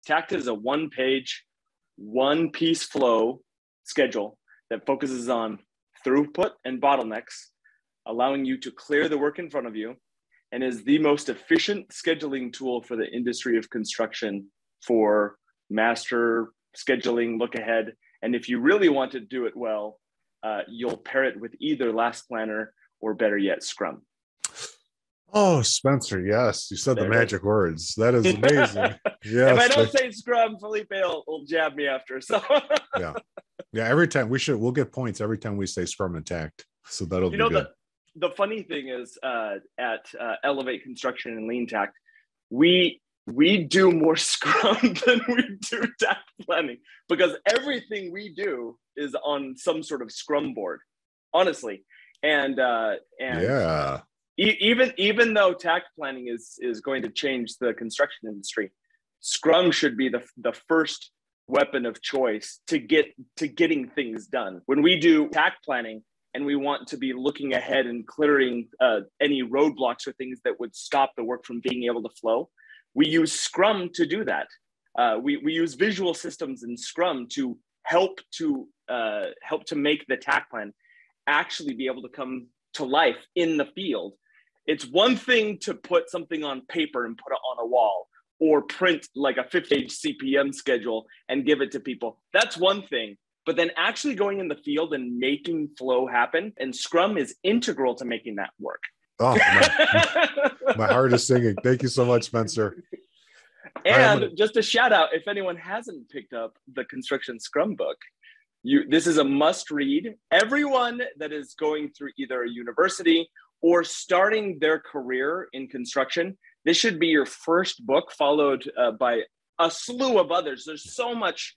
Takt is a one-page, one-piece flow schedule that focuses on throughput and bottlenecks, allowing you to clear the work in front of you, and is the most efficient scheduling tool for the industry of construction for master scheduling, look ahead. And if you really want to do it well, you'll pair it with either Last Planner or better yet, Scrum. Oh, Spencer, yes, you said the magic words. That is amazing. Yes. If I don't say Scrum, Felipe will jab me after. So yeah. Every time we'll get points every time we say Scrum and Takt. So that'll be good. The funny thing is, at Elevate Construction and LeanTakt, we do more Scrum than we do Takt planning, because everything we do is on some sort of Scrum board, honestly. And yeah. Even though Takt planning is going to change the construction industry, Scrum should be the first weapon of choice to getting things done. When we do Takt planning and we want to be looking ahead and clearing any roadblocks or things that would stop the work from being able to flow, we use Scrum to do that. We use visual systems in Scrum to help to make the Takt plan actually be able to come to life in the field. It's one thing to put something on paper and put it on a wall, or print like a 50-page CPM schedule and give it to people. That's one thing. But then actually going in the field and making flow happen, and Scrum is integral to making that work. Oh, my heart is singing. Thank you so much, Spencer. And just a shout out, if anyone hasn't picked up the Construction Scrum book, this is a must read. Everyone that is going through either a university or starting their career in construction, this should be your first book, followed by a slew of others. There's so much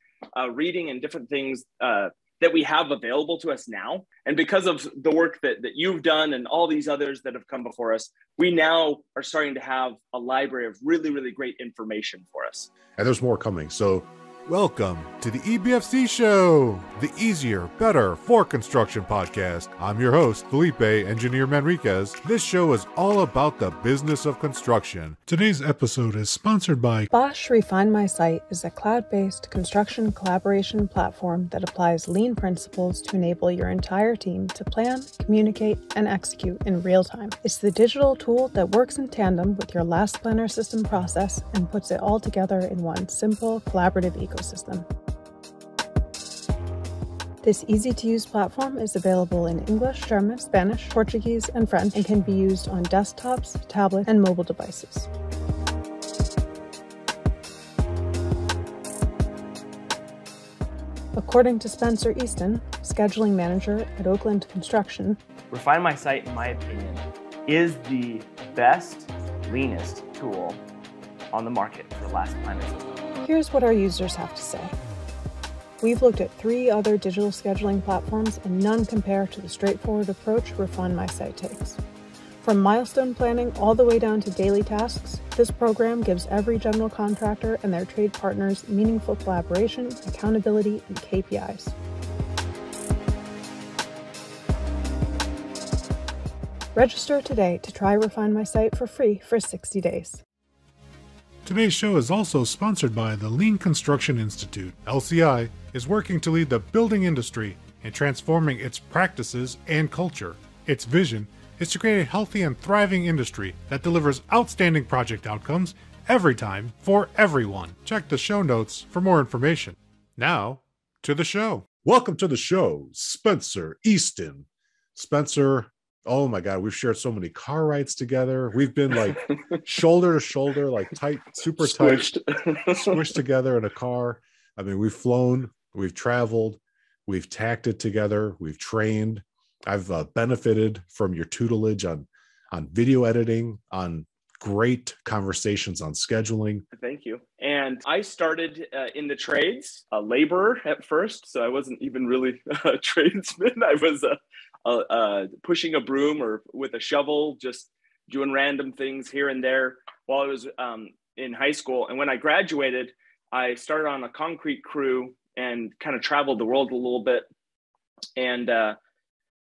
reading and different things that we have available to us now. And because of the work that you've done and all these others that have come before us, we now are starting to have a library of really, really great information for us. And there's more coming. So welcome to the EBFC show, the easier, better for construction podcast. I'm your host, Felipe, Engineer Manriquez. This show is all about the business of construction. Today's episode is sponsored by Bosch Refine My Site is a cloud-based construction collaboration platform that applies lean principles to enable your entire team to plan, communicate, and execute in real time. It's the digital tool that works in tandem with your Last Planner system process and puts it all together in one simple, collaborative ecosystem. This easy-to-use platform is available in English, German, Spanish, Portuguese, and French, and can be used on desktops, tablets, and mobile devices. According to Spencer Easton, scheduling manager at Oakland Construction, Refine My Site, in my opinion, is the best, leanest tool on the market for Last Planner system. Here's what our users have to say. We've looked at 3 other digital scheduling platforms and none compare to the straightforward approach Refine My Site takes. From milestone planning all the way down to daily tasks, this program gives every general contractor and their trade partners meaningful collaboration, accountability, and KPIs. Register today to try Refine My Site for free for 60 days. Today's show is also sponsored by the Lean Construction Institute. LCI is working to lead the building industry in transforming its practices and culture. Its vision is to create a healthy and thriving industry that delivers outstanding project outcomes every time for everyone. Check the show notes for more information. Now, to the show. Welcome to the show, Spencer Easton. Spencer, oh my God, we've shared so many car rides together. We've been like shoulder to shoulder, like tight, super tight, squished together in a car. I mean, we've flown, we've traveled, we've takted together, we've trained. I've benefited from your tutelage on video editing, on great conversations on scheduling. Thank you. And I started in the trades, a laborer at first. So I wasn't even really a tradesman. I was pushing a broom or with a shovel, just doing random things here and there while I was in high school. And when I graduated, I started on a concrete crew and kind of traveled the world a little bit. And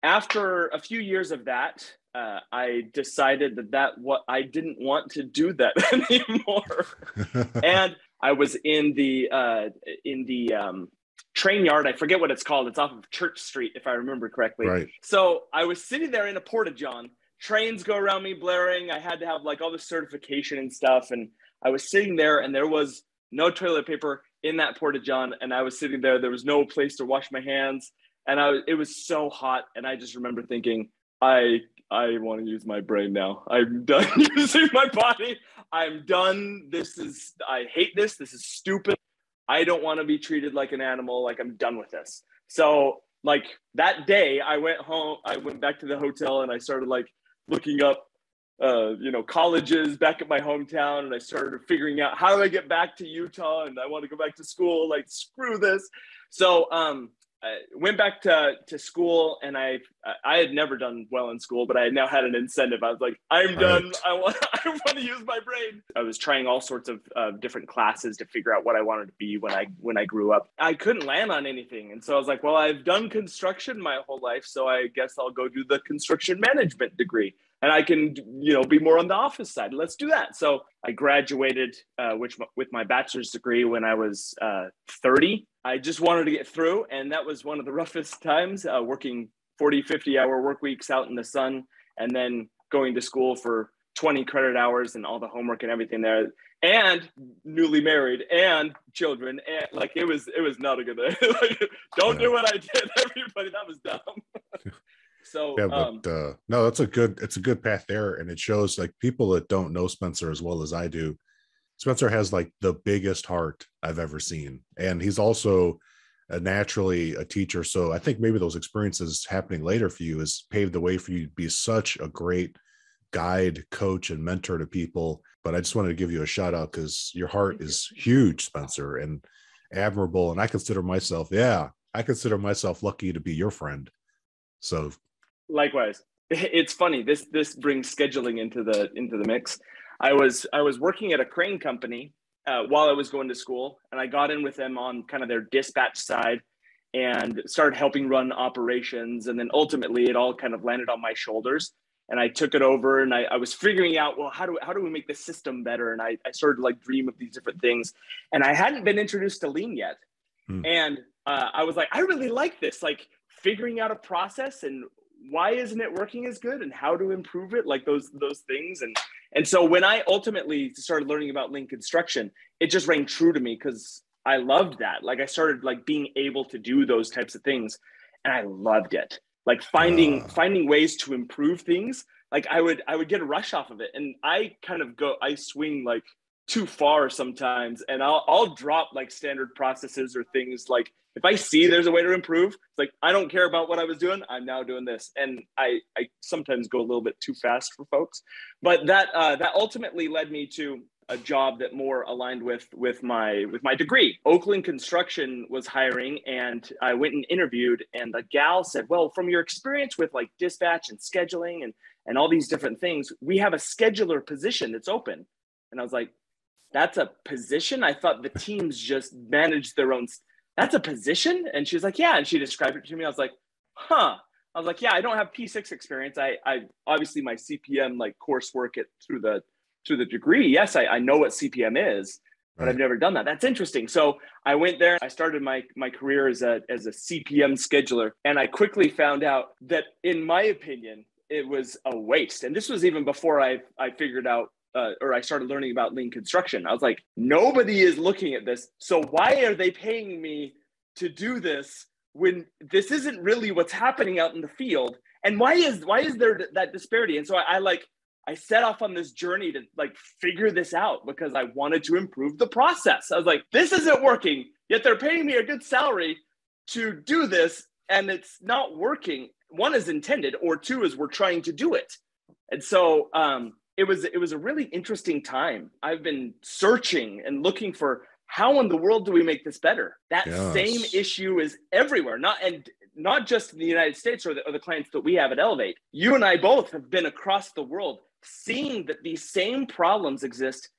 after a few years of that, I decided that what I didn't want to do that anymore. And I was in the train yard. I forget what it's called. It's off of Church Street, if I remember correctly. Right. So I was sitting there in a porta-john. Trains go around me blaring. I had to have like all the certification and stuff. And I was sitting there and there was no toilet paper in that porta-john. And I was sitting there. There was no place to wash my hands. And it was so hot. And I just remember thinking, I want to use my brain now. I'm done using my body. I'm done. I hate this. This is stupid. I don't want to be treated like an animal. Like, I'm done with this. So like that day I went home, I went back to the hotel and I started like looking up, colleges back at my hometown. And I started figuring out, how do I get back to Utah? And I want to go back to school. Like, screw this. So, I went back to school, and I had never done well in school, but I now had an incentive. I was like, I'm done. I want to use my brain. I was trying all sorts of different classes to figure out what I wanted to be when I grew up. I couldn't land on anything. And so I was like, well, I've done construction my whole life, so I guess I'll go do the construction management degree. And I can, be more on the office side. Let's do that. So I graduated with my bachelor's degree when I was 30. I just wanted to get through. And that was one of the roughest times, working 40, 50-hour work weeks out in the sun, and then going to school for 20 credit hours and all the homework and everything there, and newly married and children. And like, it was not a good day. Like, don't do what I did, everybody. That was dumb. So yeah, but no, it's a good path there. And it shows, like, people that don't know Spencer as well as I do, Spencer has like the biggest heart I've ever seen. And he's also naturally a teacher. So I think maybe those experiences happening later for you has paved the way for you to be such a great guide, coach, and mentor to people. But I just wanted to give you a shout out because your heart is huge, Spencer, and admirable. And I consider myself lucky to be your friend. So likewise. It's funny. This brings scheduling into the mix. I was working at a crane company while I was going to school, and I got in with them on kind of their dispatch side and started helping run operations. And then ultimately it all kind of landed on my shoulders, and I took it over, and I was figuring out, well, how do we make the system better? And I started to like dream of these different things, and I hadn't been introduced to Lean yet. And I was like, I really like this, like figuring out a process and why isn't it working as good and how to improve it, like those things. And so when I ultimately started learning about Lean construction, it just rang true to me because I loved that. Like, I started like being able to do those types of things, and I loved it. Like finding ways to improve things. Like I would get a rush off of it, and I swing like too far sometimes, and I'll drop like standard processes or things. Like, if I see there's a way to improve, it's like, I don't care about what I was doing. I'm now doing this. And I sometimes go a little bit too fast for folks, but that ultimately led me to a job that more aligned with my degree. Oakland Construction was hiring, and I went and interviewed, and the gal said, well, from your experience with like dispatch and scheduling and all these different things, we have a scheduler position that's open. And I was like, that's a position? I thought the teams just managed their own. That's a position? And she was like, yeah. And she described it to me. I was like, huh. I was like, yeah, I don't have P6 experience. I obviously my CPM like coursework through the degree. Yes, I know what CPM is, but I've never done that. That's interesting. So I went there. I started my career as a CPM scheduler. And I quickly found out that, in my opinion, it was a waste. And this was even before I figured out or I started learning about Lean construction. I was like, nobody is looking at this. So why are they paying me to do this when this isn't really what's happening out in the field? And why is there that disparity? And so I set off on this journey to like figure this out because I wanted to improve the process. I was like, this isn't working, yet they're paying me a good salary to do this, and it's not working. One is intended, or two is we're trying to do it. And so it was a really interesting time. I've been searching and looking for, how in the world do we make this better? That same issue is everywhere, not just in the United States or the clients that we have at Elevate. You and I both have been across the world seeing that these same problems exist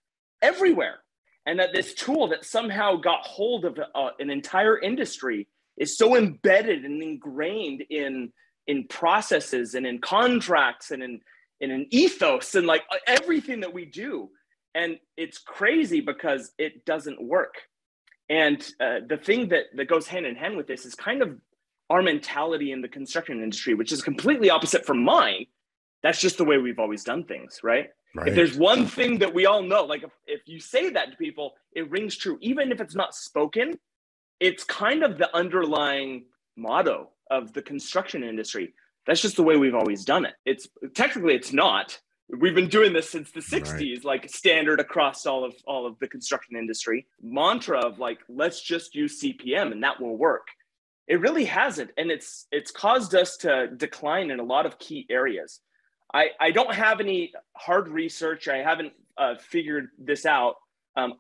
everywhere, and that this tool that somehow got hold of an entire industry is so embedded and ingrained in processes and in contracts and in an ethos and like everything that we do. And it's crazy because it doesn't work. And the thing that goes hand in hand with this is kind of our mentality in the construction industry, which is completely opposite from mine. That's just the way we've always done things, right? If there's one thing that we all know, like if you say that to people, it rings true. Even if it's not spoken, it's kind of the underlying motto of the construction industry. That's just the way we've always done it. It's technically it's not. We've been doing this since the 60s, like standard across all of the construction industry. Mantra of like, let's just use CPM and that will work. It really hasn't. And it's caused us to decline in a lot of key areas. I don't have any hard research. I haven't figured this out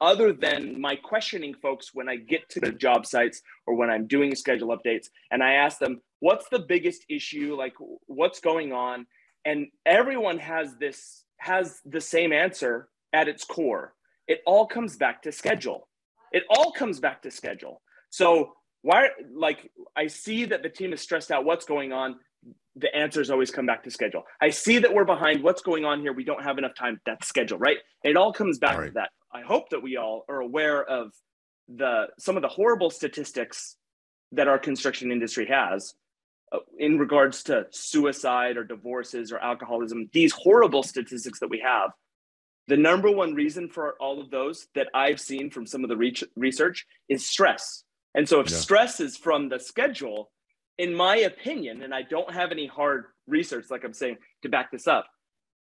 other than my questioning folks when I get to the job sites or when I'm doing schedule updates. And I ask them, what's the biggest issue? Like, what's going on? And everyone has the same answer at its core. It all comes back to schedule. It all comes back to schedule. So why, like, I see that the team is stressed out. What's going on? The answers always come back to schedule. I see that we're behind. What's going on here? We don't have enough time. That's schedule, right? It all comes back to that. I hope that we all are aware of some of the horrible statistics that our construction industry has in regards to suicide or divorces or alcoholism, these horrible statistics that we have. The number one reason for all of those that I've seen from some of the research is stress. And so if stress is from the schedule, in my opinion, and I don't have any hard research, like I'm saying, to back this up,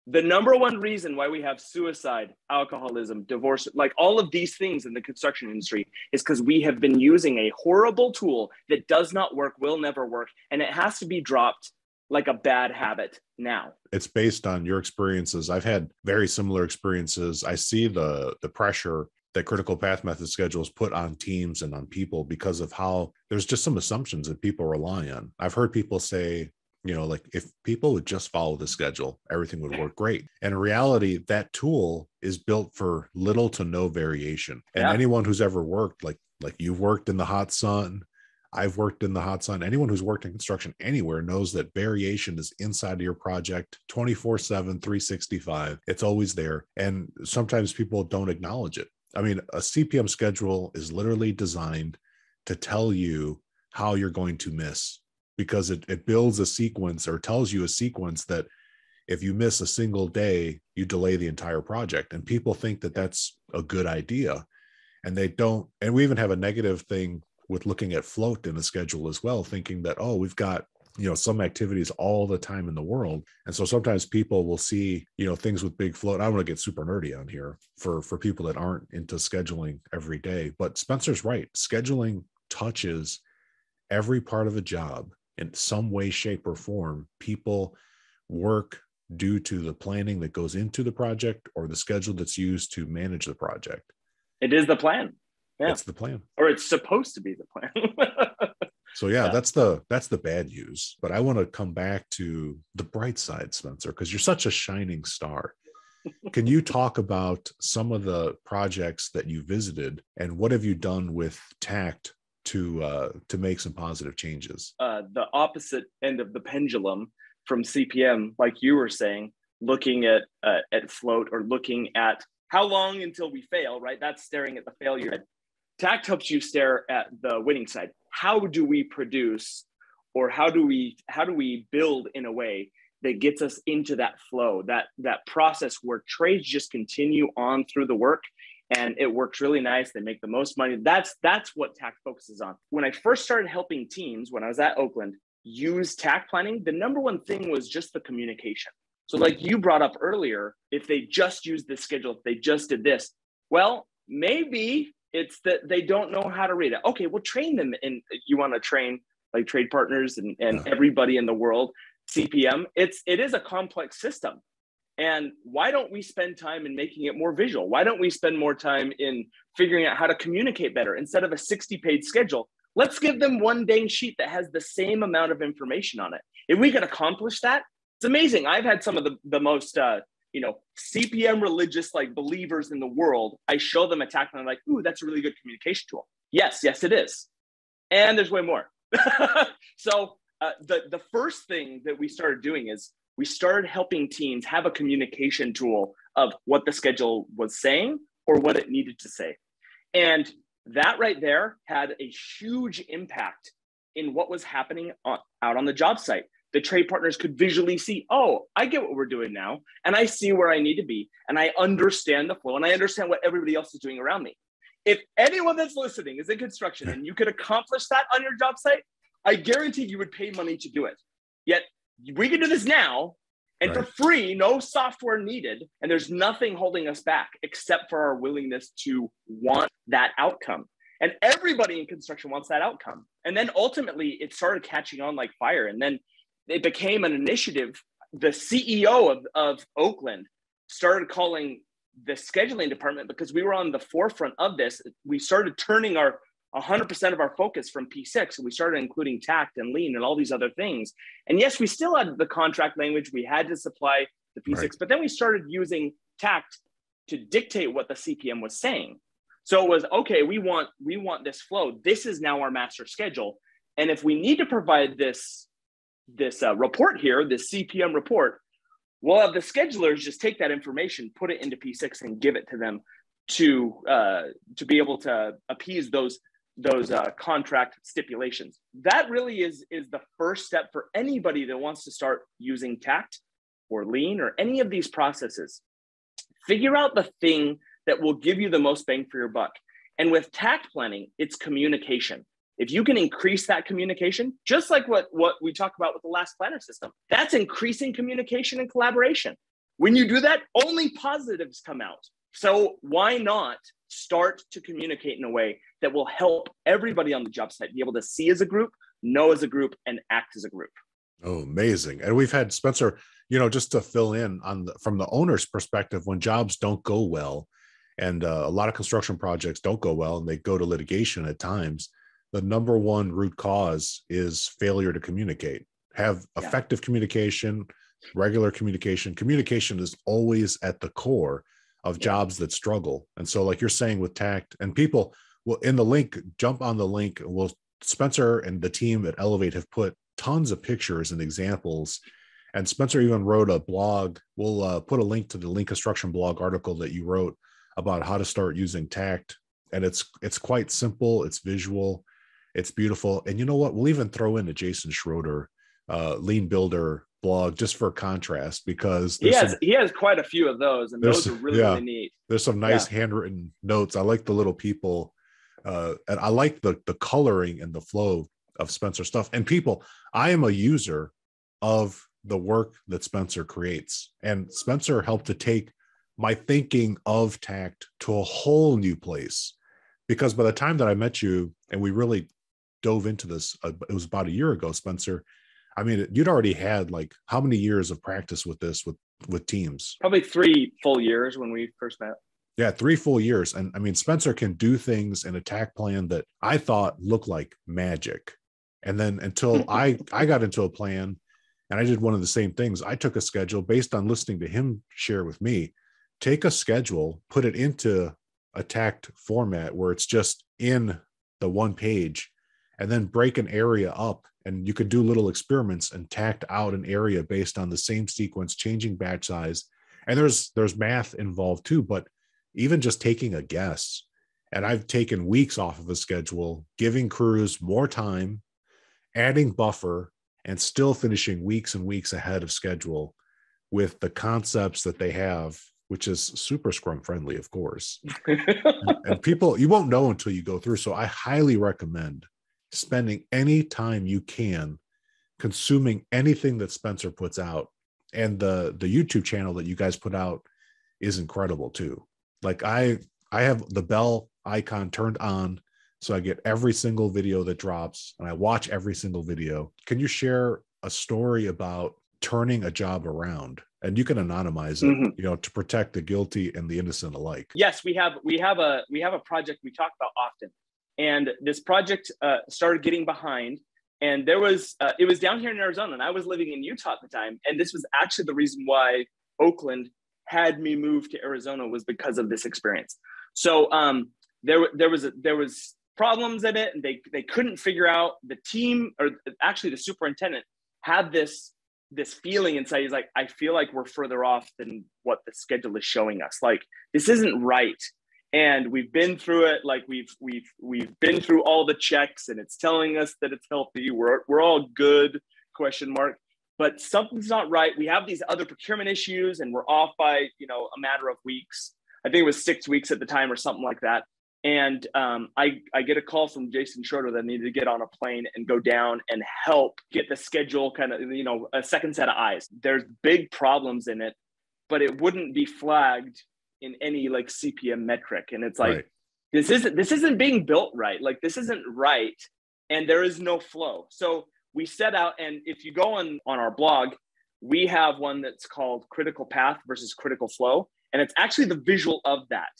the number one reason why we have suicide, alcoholism, divorce, like all of these things in the construction industry is because we have been using a horrible tool that does not work, will never work, and it has to be dropped like a bad habit now. It's based on your experiences. I've had very similar experiences. I see the pressure that critical path method schedules put on teams and on people because of how there's just some assumptions that people rely on. I've heard people say, you know, like if people would just follow the schedule, everything would work great. And in reality, that tool is built for little to no variation. And anyone who's ever worked, like you've worked in the hot sun, I've worked in the hot sun. Anyone who's worked in construction anywhere knows that variation is inside of your project 24/7, 365. It's always there. And sometimes people don't acknowledge it. I mean, a CPM schedule is literally designed to tell you how you're going to miss, because it builds a sequence or tells you a sequence that if you miss a single day, you delay the entire project. And people think that that's a good idea. And they don't. And we even have a negative thing with looking at float in the schedule as well, thinking that, oh, we've got, you know, some activities all the time in the world. And so sometimes people will see, you know, things with big float. I don't want to get super nerdy on here for people that aren't into scheduling every day. But Spencer's right. Scheduling touches every part of a job in some way, shape, or form. People work due to the planning that goes into the project or the schedule that's used to manage the project. It is the plan. Yeah. It's the plan. Or it's supposed to be the plan. So that's the bad news. But I want to come back to the bright side, Spencer, because you're such a shining star. Can you talk about some of the projects that you visited and what have you done with Takt to make some positive changes? The opposite end of the pendulum from CPM, like you were saying, looking at float or looking at how long until we fail, right? That's staring at the failure. Takt helps you stare at the winning side. How do we produce, or how do we build in a way that gets us into that flow, that process where trades just continue on through the work and it works really nice. They make the most money. That's what Takt focuses on. When I first started helping teams, when I was at Oakland, use Takt planning, the number one thing was just the communication. So like you brought up earlier, if they just used this schedule, if they just did this, well, maybe it's that they don't know how to read it. Okay, we'll train them. And you want to train like trade partners and everybody in the world, CPM. It is a complex system. And why don't we spend time in making it more visual? Why don't we spend more time in figuring out how to communicate better? Instead of a 60-page schedule, let's give them one dang sheet that has the same amount of information on it. If we can accomplish that, it's amazing. I've had some of the most CPM religious like believers in the world. I show them a Takt and I'm like, ooh, that's a really good communication tool. Yes, it is. And there's way more. So the first thing that we started doing is we started helping teams have a communication tool of what the schedule was saying or what it needed to say. And that right there had a huge impact in what was happening out on the job site. The trade partners could visually see, oh, I get what we're doing now, and I see where I need to be, and I understand the flow, and I understand what everybody else is doing around me. If anyone that's listening is in construction and you could accomplish that on your job site, I guarantee you would pay money to do it. Yet we can do this now, and for free, no software needed, and there's nothing holding us back except for our willingness to want that outcome. And everybody in construction wants that outcome. And then ultimately, it started catching on like fire, and then it became an initiative. The CEO of Oakland started calling the scheduling department, because we were on the forefront of this. We started turning 100% of our focus from P6, and we started including Takt and Lean and all these other things. And yes, we still had the contract language. We had to supply the P6, but then we started using Takt to dictate what the CPM was saying. So it was, okay, we want this flow. This is now our master schedule. And if we need to provide this report here, this CPM report, we'll have the schedulers just take that information, put it into P6, and give it to them to be able to appease those contract stipulations. That really is the first step for anybody that wants to start using Takt or Lean or any of these processes. Figure out the thing that will give you the most bang for your buck. And with Takt planning, it's communication. If you can increase that communication, just like what we talked about with the last planner system, that's increasing communication and collaboration. When you do that, only positives come out. So why not start to communicate in a way that will help everybody on the job site be able to see as a group, know as a group, and act as a group? Oh, amazing. And we've had Spencer, just to fill in from the owner's perspective, when jobs don't go well, and a lot of construction projects don't go well and they go to litigation at times, the number one root cause is failure to communicate. Have effective communication, regular communication. Communication is always at the core of jobs that struggle. And so like you're saying with Takt, and people will in the link, jump on the link. Spencer and the team at Elevate have put tons of pictures and examples. And Spencer even wrote a blog. We'll put a link to the Lean Construction blog article that you wrote about how to start using Takt. And it's quite simple. It's visual. It's beautiful. And you know what? We'll even throw in a Jason Schroeder Lean Builder blog just for contrast, because he has quite a few of those, and those are really neat. There's some nice handwritten notes. I like the little people, and I like the coloring and the flow of Spencer stuff. And people, I am a user of the work that Spencer creates, and Spencer helped to take my thinking of Takt to a whole new place. Because by the time that I met you and we really dove into this, it was about a year ago, Spencer. I mean, you'd already had like how many years of practice with this with teams? Probably 3 full years when we first met. Yeah, 3 full years. And I mean, Spencer can do things in a Takt plan that I thought looked like magic. And then until I got into a plan and I did one of the same things, I took a schedule based on listening to him share with me, take a schedule, put it into a Takt format where it's just in the one page, and then break an area up. And you could do little experiments and Takt out an area based on the same sequence, changing batch size. And there's math involved too, but even just taking a guess. And I've taken weeks off of a schedule, giving crews more time, adding buffer, and still finishing weeks and weeks ahead of schedule with the concepts that they have, which is super Scrum friendly, of course. And people, you won't know until you go through. So I highly recommend spending any time you can consuming anything that Spencer puts out. And the YouTube channel that you guys put out is incredible too. Like I have the bell icon turned on, so I get every single video that drops and I watch every single video. Can you share a story about turning a job around? And you can anonymize it, to protect the guilty and the innocent alike. Yes, we have a project we talk about often. And this project started getting behind, and it was down here in Arizona, and I was living in Utah at the time. And this was actually the reason why Oakland had me move to Arizona, was because of this experience. So there was problems in it, and they couldn't figure out. The team, or actually the superintendent, had this this feeling inside. He's like, I feel like we're further off than what the schedule is showing us. Like, this isn't right. And we've been through it. Like we've been through all the checks, and it's telling us that it's healthy. We're all good, ? But something's not right. We have these other procurement issues, and we're off by, a matter of weeks. I think it was 6 weeks at the time or something like that. And I get a call from Jason Schroeder that I needed to get on a plane and go down and help get the schedule kind of, a second set of eyes. There's big problems in it, but it wouldn't be flagged in any like CPM metric. And it's like, this isn't being built right. Like, this isn't right. And there is no flow. So we set out, and if you go on our blog, we have one that's called Critical Path versus Critical Flow. And it's actually the visual of that.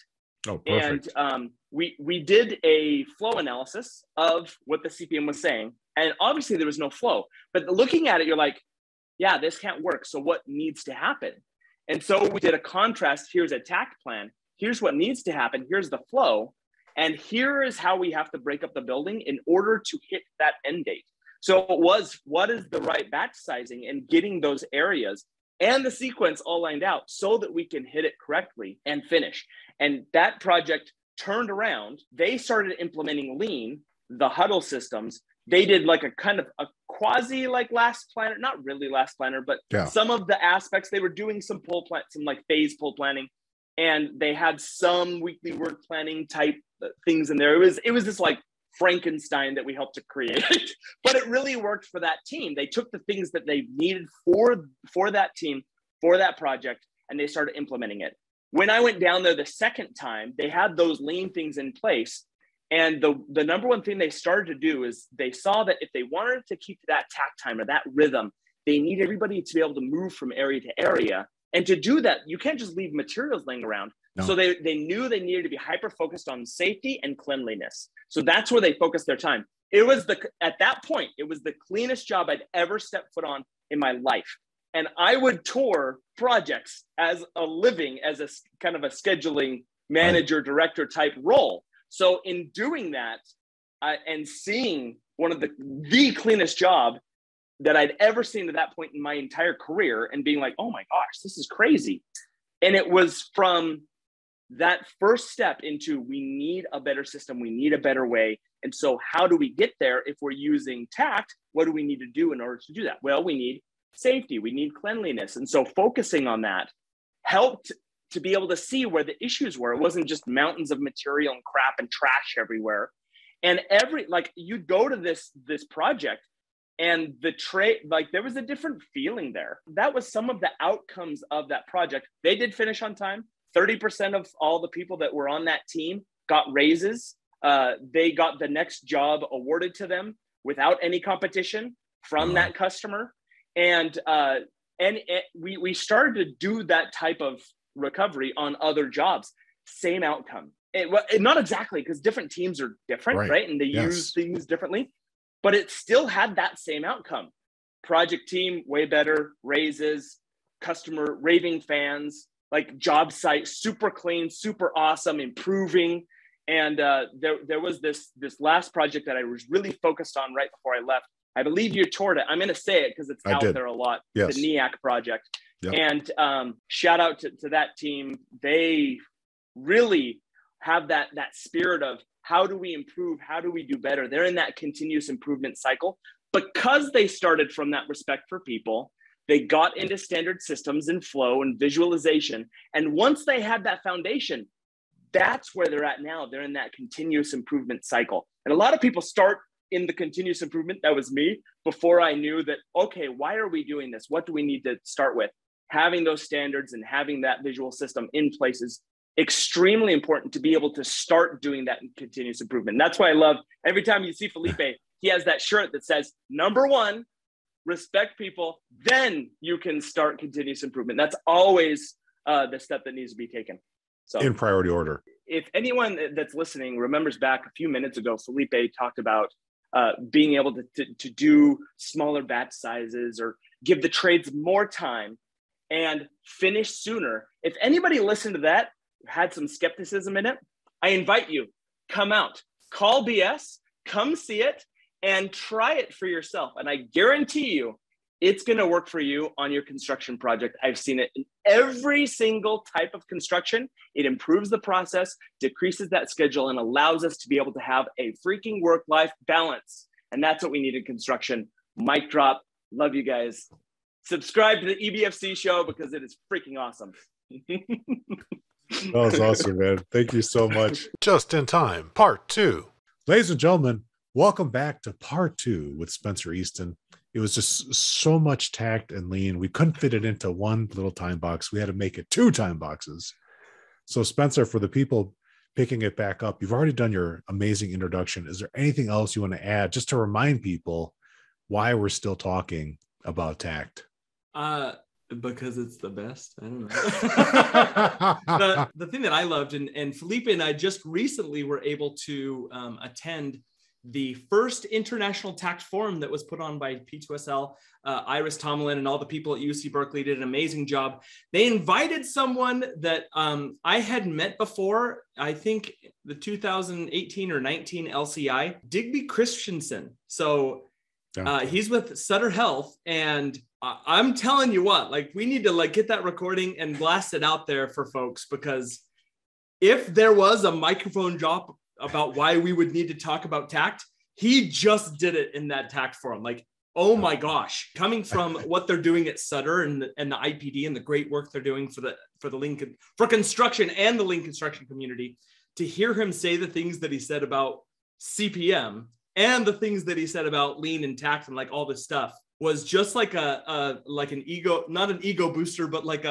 Oh, perfect. And we did a flow analysis of what the CPM was saying. And obviously there was no flow. But looking at it, you're like, yeah, this can't work. So what needs to happen? And so we did a contrast. Here's a takt plan. Here's what needs to happen. Here's the flow. And here is how we have to break up the building in order to hit that end date. So it was, what is the right batch sizing and getting those areas and the sequence all lined out so that we can hit it correctly and finish. And that project turned around. They started implementing Lean, the huddle systems. They did like a kind of a quasi like last planner, not really last planner, but some of the aspects. They were doing some some like phase pull planning, and they had some weekly work planning type things in there. It was this like Frankenstein that we helped to create, but it really worked for that team. They took the things that they needed for that team, for that project, and they started implementing it. When I went down there the second time, they had those Lean things in place. And the number one thing they started to do is they saw that if they wanted to keep that takt time or that rhythm, they need everybody to be able to move from area to area. And to do that, you can't just leave materials laying around. No. So they knew they needed to be hyper-focused on safety and cleanliness. So that's where they focused their time. At that point, it was the cleanest job I'd ever stepped foot on in my life. And I would tour projects as a living, as a kind of a scheduling manager, director type role. So in doing that and seeing one of the cleanest job that I'd ever seen at that point in my entire career and being like, oh my gosh, this is crazy. And it was from that first step into, we need a better system, we need a better way. And so how do we get there? If we're using takt, what do we need to do in order to do that? Well, we need safety, we need cleanliness. And so focusing on that helped to be able to see where the issues were. It wasn't just mountains of material and crap and trash everywhere. And you'd go to this project and there was a different feeling there. That was some of the outcomes of that project. They did finish on time. 30% of all the people that were on that team got raises. They got the next job awarded to them without any competition from that customer. And we started to do that type of recovery on other jobs. Same outcome. Not exactly, because different teams are different, right? And they use things differently, but it still had that same outcome. Project team, way better, raises, customer raving fans, like job site, super clean, super awesome, improving. And there was this last project that I was really focused on right before I left. I believe you toured it. I'm going to say it because it's out there a lot. Yes. The NEAC project. Yep. And shout out to that team. They really have that spirit of how do we improve? How do we do better? They're in that continuous improvement cycle. Because they started from that respect for people, they got into standard systems and flow and visualization. And once they had that foundation, that's where they're at now. They're in that continuous improvement cycle. And a lot of people start in the continuous improvement. That was me before I knew that, okay, why are we doing this? What do we need to start with? Having those standards and having that visual system in place is extremely important to be able to start doing that in continuous improvement. And that's why I love every time you see Felipe, he has that shirt that says, number one, respect people, then you can start continuous improvement. That's always the step that needs to be taken. So in priority order. If anyone that's listening remembers back a few minutes ago, Felipe talked about being able to do smaller batch sizes or give the trades more time and finish sooner. If anybody listened to that, had some skepticism in it, I invite you, come out, call BS, come see it, and try it for yourself. And I guarantee you, it's going to work for you on your construction project. I've seen it in every single type of construction. It improves the process, decreases that schedule, and allows us to be able to have a freaking work-life balance. And that's what we need in construction. Mic drop. Love you guys. Subscribe to the EBFC show because it is freaking awesome. That was awesome, man. Thank you so much. Just in time, part 2. Ladies and gentlemen, welcome back to part 2 with Spencer Easton. It was just so much tact and lean. We couldn't fit it into one little time box. We had to make it 2 time boxes. So Spencer, for the people picking it back up, you've already done your amazing introduction. Is there anything else you want to add just to remind people why we're still talking about tact? Because it's the best. I don't know. the thing that I loved, and Felipe and I just recently were able to attend the first International Takt Forum that was put on by P2SL. Iris Tomlin and all the people at UC Berkeley did an amazing job. They invited someone that I had met before, I think the 2018 or 19 LCI, Digby Christensen. So he's with Sutter Health, and I'm telling you what, like, we need to like get that recording and blast it out there for folks, because if there was a microphone drop about why we would need to talk about tact, he just did it in that tact forum. Like, oh my gosh, coming from what they're doing at Sutter and the IPD and the great work they're doing for construction and the lean construction community, to hear him say the things that he said about CPM and the things that he said about lean and tact and like all this stuff was just like an ego, not an ego booster, but like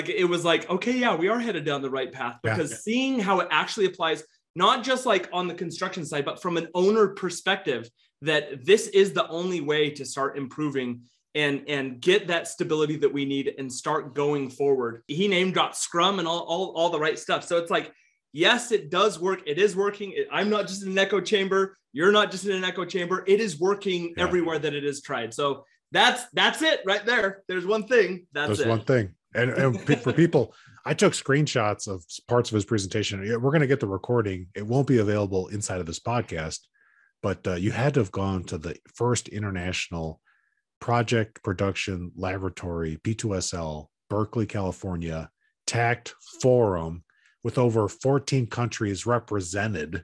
it was like, okay, yeah, we are headed down the right path, because seeing how it actually applies, not just like on the construction side, but from an owner perspective, that this is the only way to start improving and get that stability that we need and start going forward. He name dropped Scrum and all the right stuff. So it's like, yes, it does work. It is working. I'm not just in an echo chamber. You're not just in an echo chamber. It is working everywhere that it is tried. So that's it right there. There's one thing. There's one thing. And for people, I took screenshots of parts of his presentation. We're going to get the recording. It won't be available inside of this podcast, but you had to have gone to the first International Project Production Laboratory, P2SL, Berkeley, California, Takt Forum, with over 14 countries represented.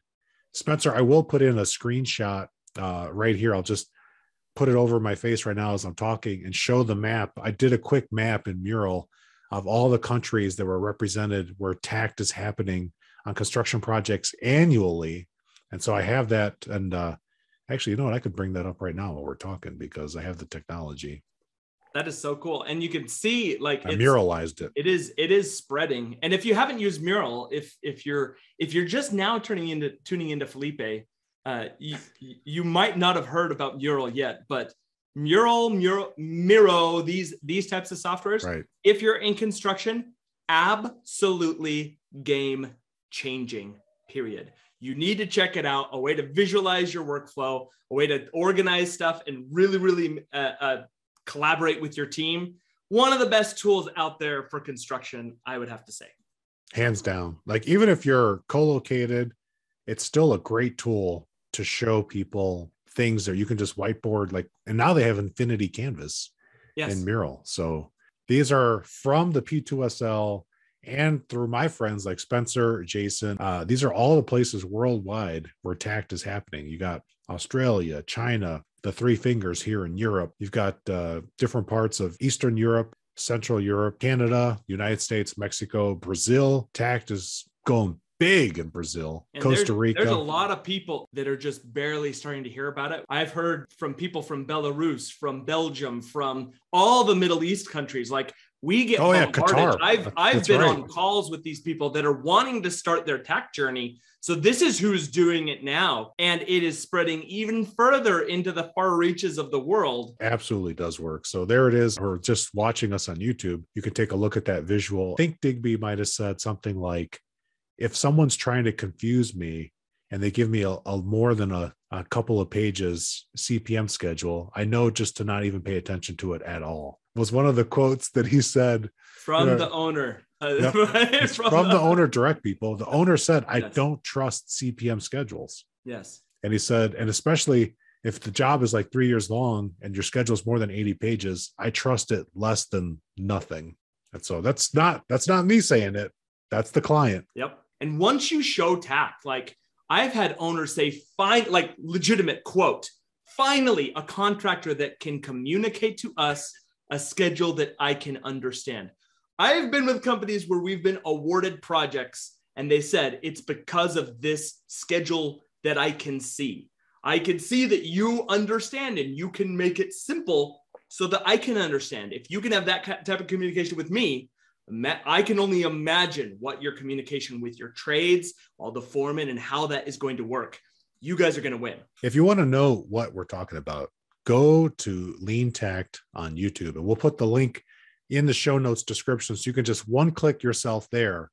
Spencer, I will put in a screenshot right here. I'll just put it over my face right now as I'm talking and show the map. I did a quick map in Mural of all the countries that were represented where tact is happening on construction projects annually. And so I have that. And actually, you know what? I could bring that up right now while we're talking, because I have the technology. That is so cool. And you can see, like, I muralized it. It is spreading. And if you haven't used Mural, if you're just now tuning into Felipe, you might not have heard about Mural yet, but Miro, these types of softwares, right, if you're in construction, absolutely game changing, period. You need to check it out. A way to visualize your workflow, a way to organize stuff and really collaborate with your team. One of the best tools out there for construction, I would have to say. Hands down. Like, even if you're co-located, it's still a great tool to show people things that you can just whiteboard, like, and now they have Infinity Canvas in Mural. So these are from the P2SL and through my friends like Spencer, Jason. These are all the places worldwide where tact is happening. You got Australia, China, the Three Fingers here in Europe. You've got different parts of Eastern Europe, Central Europe, Canada, United States, Mexico, Brazil. Tact is going big in Brazil, and Costa Rica. There's a lot of people that are just barely starting to hear about it. I've heard from people from Belarus, from Belgium, from all the Middle East countries. Like, we get bombarded. Qatar. I've been on calls with these people that are wanting to start their tact journey. So this is who's doing it now. And it is spreading even further into the far reaches of the world. Absolutely does work. So there it is. Or just watching us on YouTube, you can take a look at that visual. I think Digby might have said something like, if someone's trying to confuse me and they give me a more than a couple of pages CPM schedule, I know just to not even pay attention to it at all. Was one of the quotes that he said from the owner. From the owner direct, people. The owner said, I don't trust CPM schedules. Yes. And he said, and especially If the job is like 3 years long and your schedule is more than 80 pages, I trust it less than nothing. And so that's not me saying it. That's the client. Yep. And once you show tact, like I've had owners say, fine, like legitimate quote, finally a contractor that can communicate to us a schedule that I can understand. I've been with companies where we've been awarded projects and they said, it's because of this schedule that I can see. I can see that you understand and you can make it simple so that I can understand. If you can have that type of communication with me, I can only imagine what your communication with your trades, all the foremen, and how that is going to work. You guys are going to win. If you want to know what we're talking about, go to LeanTakt on YouTube, and we'll put the link in the show notes description so you can just one-click yourself there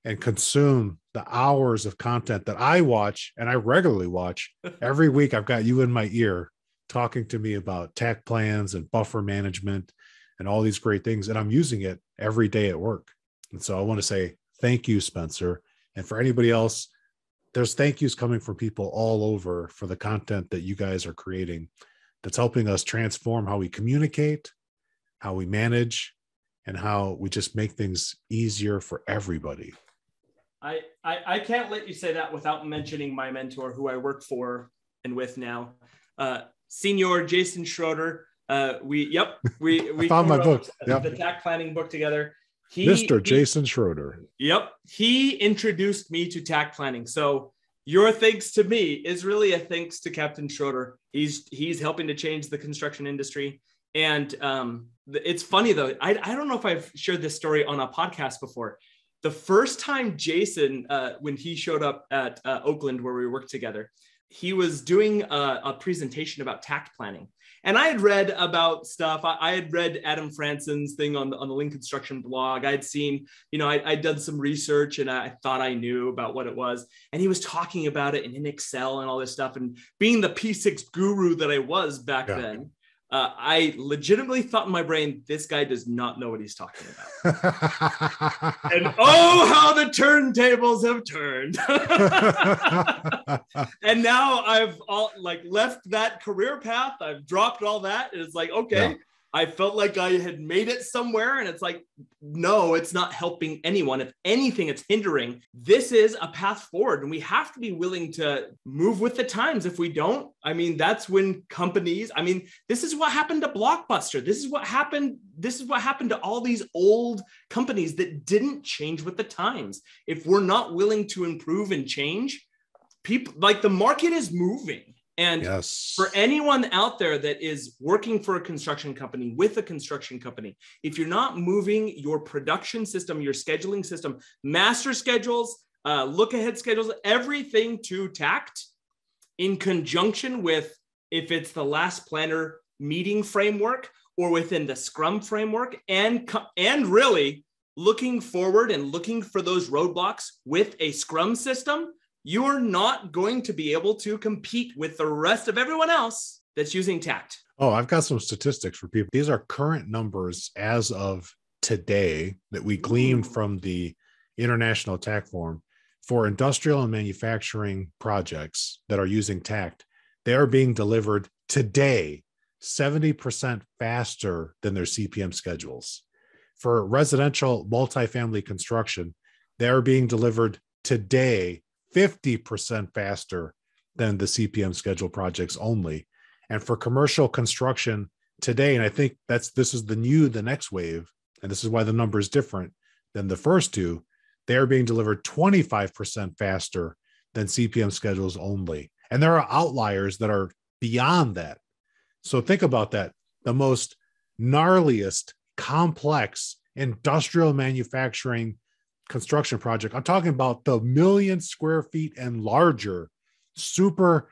and consume the hours of content that I watch, and I regularly watch. Every week I've got you in my ear talking to me about takt plans and buffer management and all these great things, and I'm using it every day at work. And so I want to say thank you, Spencer. And for anybody else, there's thank yous coming from people all over for the content that you guys are creating that's helping us transform how we communicate, how we manage, and how we just make things easier for everybody. I can't let you say that without mentioning my mentor, who I work for and with now, Senior Jason Schroeder. We found my book. Yep. The takt planning book together. Mr. Jason Schroeder. Yep. He introduced me to takt planning. So your thanks to me is really a thanks to Captain Schroeder. He's helping to change the construction industry. And it's funny though. I don't know if I've shared this story on a podcast before. The first time Jason, when he showed up at Oakland, where we worked together, he was doing a presentation about takt planning. And I had read about stuff. I had read Adam Franson's thing on the Lean Construction blog. I had seen, I'd done some research and I thought I knew about what it was. And he was talking about it in Excel and all this stuff. And being the P6 guru that I was back then, I legitimately thought in my brain, this guy does not know what he's talking about. And oh, how the turntables have turned. And now I've left that career path. I've dropped all that. And it's like, okay, I felt like I had made it somewhere. And it's like, no, it's not helping anyone. If anything, it's hindering. This is a path forward. And we have to be willing to move with the times. If we don't, that's when companies, this is what happened to Blockbuster. This is what happened to all these old companies that didn't change with the times. If we're not willing to improve and change, people, the market is moving. And for anyone out there that is working for a construction company, with a construction company, if you're not moving your production system, your scheduling system, master schedules, look ahead schedules, everything to takt in conjunction with, if it's the last planner meeting framework or within the Scrum framework, and really looking forward and looking for those roadblocks with a Scrum system, you're not going to be able to compete with the rest of everyone else that's using takt. Oh, I've got some statistics for people. These are current numbers as of today that we gleaned from the International Takt Forum. For industrial and manufacturing projects that are using takt, they are being delivered today 70% faster than their CPM schedules. For residential multifamily construction, they are being delivered today 50% faster than the CPM schedule projects only. And for commercial construction today, and I think this is the next wave, and this is why the number is different than the first two, they are being delivered 25% faster than CPM schedules only. And there are outliers that are beyond that. So think about that. The most gnarliest, complex industrial manufacturing construction project, I'm talking about the 1 million square feet and larger, super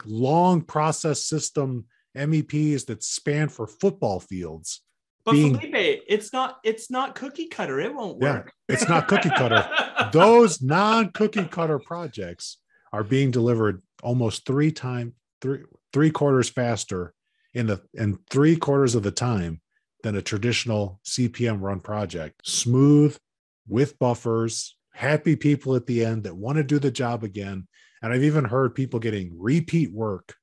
long process system MEPs that span for football fields. But Felipe, it's not cookie cutter. It won't work. Yeah, it's not cookie cutter. Those non-cookie cutter projects are being delivered almost three quarters faster in 3/4 of the time than a traditional CPM run project. Smooth, with buffers, happy people at the end that want to do the job again. And I've even heard people getting repeat work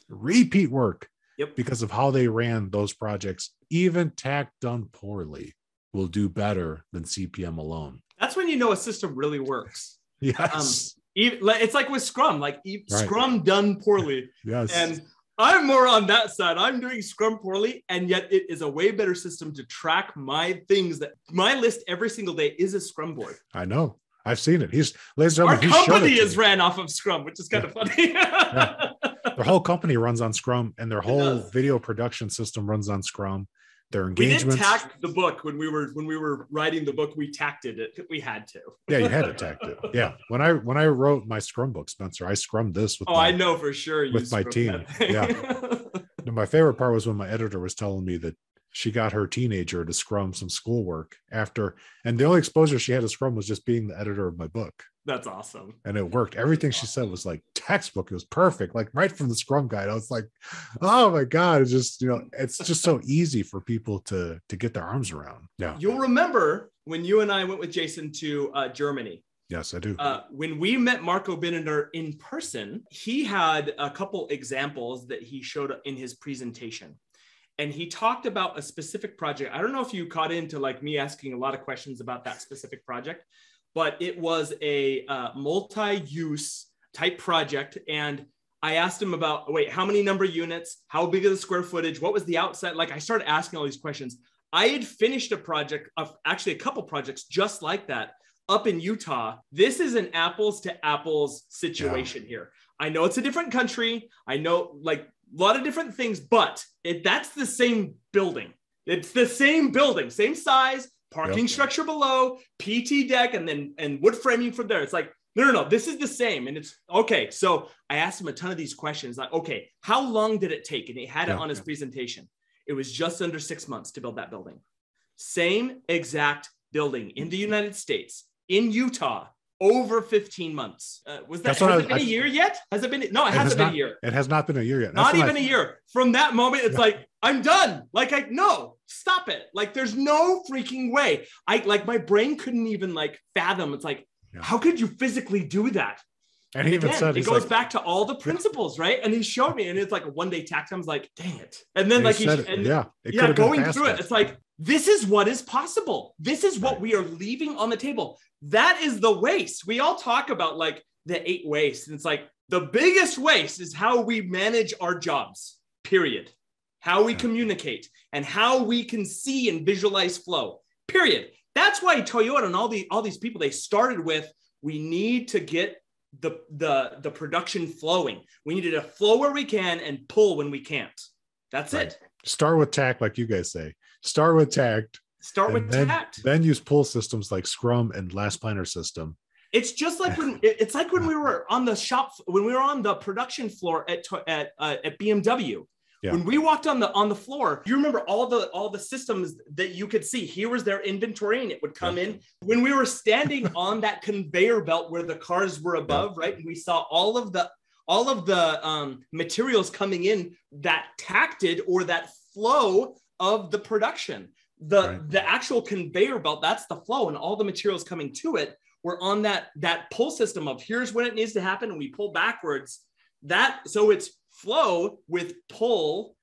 repeat work. Yep. Because of how they ran those projects. Even Takt done poorly will do better than CPM alone. That's when you know a system really works. Yes. It's like with Scrum, Scrum done poorly. Yes. And I'm more on that side. I'm doing Scrum poorly, and yet it is a way better system to track my things. That my list every single day is a Scrum board. I know. I've seen it. Our company is ran off of Scrum, which is kind of funny. Yeah. Their whole company runs on Scrum, and their whole video production system runs on Scrum. Their engagements. We did tact the book when we were writing the book. We tacted it. We had to. Yeah, you had to tact it. Yeah. When I wrote my Scrum book, Spencer, I scrummed this with. I know for sure. With my team. Yeah. And my favorite part was when my editor was telling me that she got her teenager to scrum some schoolwork after, and the only exposure she had to Scrum was just being the editor of my book. That's awesome. And it worked. Everything she said was like textbook. It was perfect. Like right from the Scrum guide. I was like, oh my God. It's just, it's just so easy for people to get their arms around. Yeah. You'll remember when you and I went with Jason to Germany. Yes, I do. When we met Marco Binder in person, he had a couple examples that he showed in his presentation. And he talked about a specific project. I don't know if you caught into like me asking a lot of questions about that specific project, but it was a multi-use type project. And I asked him about, how many number of units, how big of the square footage, what was the outside? Like I started asking all these questions. I had finished a project of actually a couple projects just like that up in Utah. This is an apples to apples situation here. I know it's a different country. I know like a lot of different things, but that's the same building. It's the same building, same size, parking structure below, PT deck, and wood framing from there. It's like, no, this is the same. And it's okay. So I asked him a ton of these questions like, okay, how long did it take? And he had it on his presentation. It was just under 6 months to build that building. Same exact building in the United States, in Utah, over 15 months. Has it been a year yet? Has it been? No, it hasn't been a year. It has not been a year yet. Not even a year. From that moment, it's like, I'm done. Like, no, stop it. Like, there's no freaking way. My brain couldn't even like fathom. It's like, how could you physically do that? And he even said, it goes back to all the principles, right? And he showed me, and it's like a one-day tact. I was like, dang it. And then going through it, it's like, this is what is possible. This is what we are leaving on the table. That is the waste. We all talk about like the 8 wastes. And it's like the biggest waste is how we manage our jobs, period. How we communicate and how we can see and visualize flow, period. That's why Toyota and all these people, they started with, we need to get the production flowing. We needed to flow where we can and pull when we can't. That's it. Start with Takt, like you guys say. Start with Takt. Takt. Then use pull systems like Scrum and Last Planner system. It's just like when we were on the production floor at BMW. Yeah. When we walked on the floor, you remember all the systems that you could see. Here was their inventory, and it would come in. When we were standing on that conveyor belt where the cars were above, right, and we saw all of the materials coming in that takted or that flow of the production. The actual conveyor belt, that's the flow, and all the materials coming to it were on that pull system of here's when it needs to happen, and we pull backwards. So it's flow with pull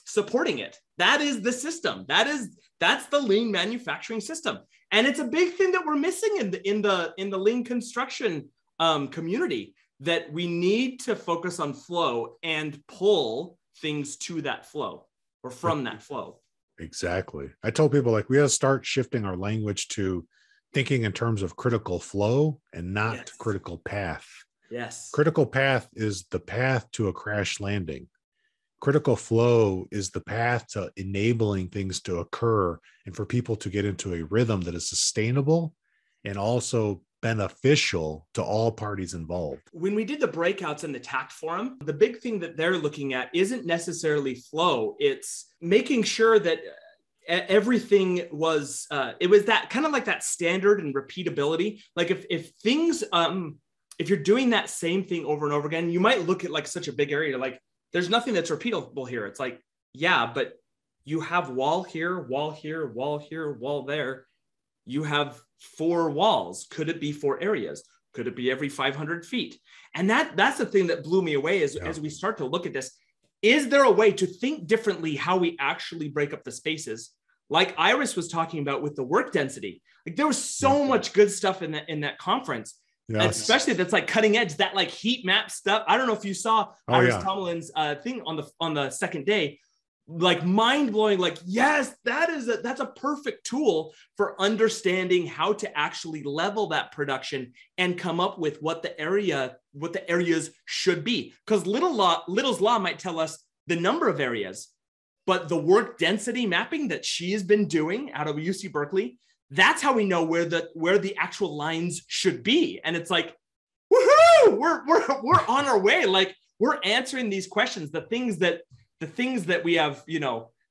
supporting it. That is the system. That's the lean manufacturing system, and it's a big thing that we're missing in the lean construction community. That we need to focus on flow and pull things to that flow or from that flow. Exactly. I told people like we got to start shifting our language to thinking in terms of critical flow and not critical path. Yes. Critical path is the path to a crash landing. Critical flow is the path to enabling things to occur and for people to get into a rhythm that is sustainable and also beneficial to all parties involved. When we did the breakouts in the Takt forum, the big thing that they're looking at isn't necessarily flow. It's making sure that everything was, it was that kind of like that standard and repeatability. Like if things, if you're doing that same thing over and over again, you might look at like such a big area, like there's nothing that's repeatable here. It's like, yeah, but you have wall here, wall here, wall here, wall there. You have 4 walls. Could it be 4 areas? Could it be every 500 feet? And that's the thing that blew me away as we start to look at this. Is there a way to think differently how we actually break up the spaces? Like Iris was talking about with the work density. Like there was so much good stuff in that conference. Yes. Especially that's like cutting edge, that like heat map stuff. I don't know if you saw Iris Tomlin's thing on the second day, like mind blowing. Like, yes, that's a perfect tool for understanding how to actually level that production and come up with what the areas should be. Because Little's law might tell us the number of areas, but the work density mapping that she has been doing out of UC Berkeley, that's how we know where the actual lines should be. And it's like, woohoo, we're on our way. Like we're answering these questions, the things that we have,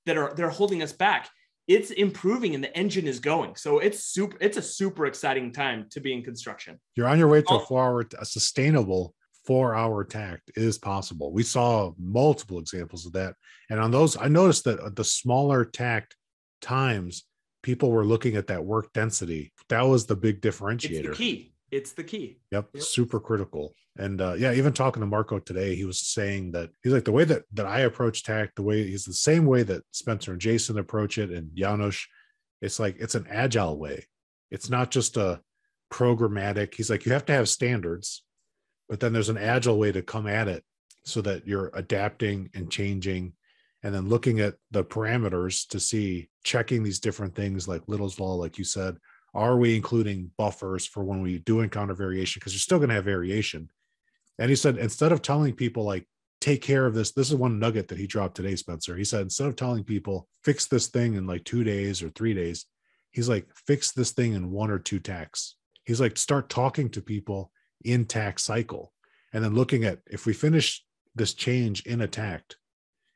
they're holding us back. It's improving and the engine is going. So it's a super exciting time to be in construction. You're on your way to a sustainable 4-hour takt is possible. We saw multiple examples of that. And on those, I noticed that the smaller takt times, people were looking at that work density. That was the big differentiator. It's the key. Yep. Super critical. And even talking to Marco today, he was saying that he's like, the way that I approach takt, he's the same way that Spencer and Jason approach it, and Janos. It's like, it's an agile way. It's not just a programmatic. He's like, you have to have standards, but then there's an agile way to come at it so that you're adapting and changing, and then looking at the parameters to see, checking these different things like Little's law, like you said, are we including buffers for when we do encounter variation? Because you're still going to have variation. And he said, instead of telling people like, take care of this is one nugget that he dropped today, Spencer. He said, instead of telling people fix this thing in like 2 days or 3 days, he's like, fix this thing in 1 or 2 takts. He's like, start talking to people in takt cycle. And then looking at, if we finish this change in a takt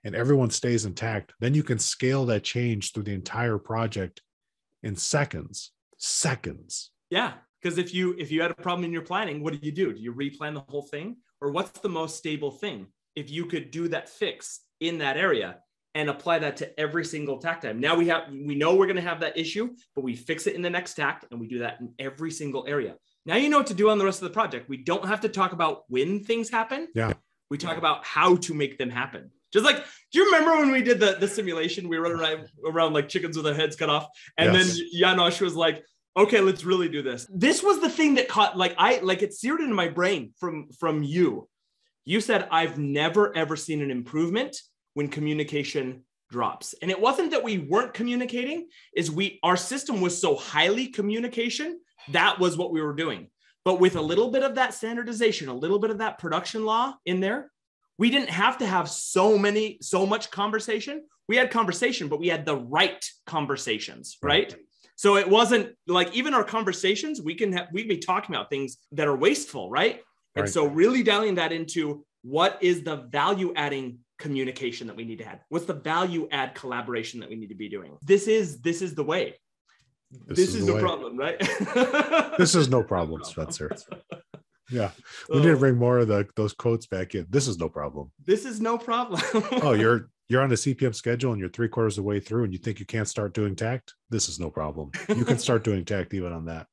and everyone stays intact, then you can scale that change through the entire project in seconds. Yeah. Because if you had a problem in your planning, what do? Do you replan the whole thing? Or what's the most stable thing? If you could do that fix in that area and apply that to every single takt time. Now we know we're going to have that issue, but we fix it in the next takt and we do that in every single area. Now you know what to do on the rest of the project. We don't have to talk about when things happen. Yeah. We talk about how to make them happen. Just like, do you remember when we did the simulation? We were running around like chickens with their heads cut off. And then Janos was like, okay, let's really do this. This was the thing that caught, it seared into my brain from you. You said, I've never, ever seen an improvement when communication drops. And it wasn't that we weren't communicating, our system was so highly communication, that was what we were doing. But with a little bit of that standardization, a little bit of that production law in there, we didn't have to have so much conversation. We had conversation, but we had the right conversations, right? So it wasn't like, even our conversations, we'd be talking about things that are wasteful, right? And so really dialing that into, what is the value adding communication that we need to have? What's the value add collaboration that we need to be doing? This is the way. This is the problem, right? This is no problem, Spencer. Yeah. We need to bring more of those quotes back in. This is no problem. This is no problem. Oh, you're on a CPM schedule and you're 3/4 of the way through and you think you can't start doing takt? This is no problem. You can start doing takt even on that.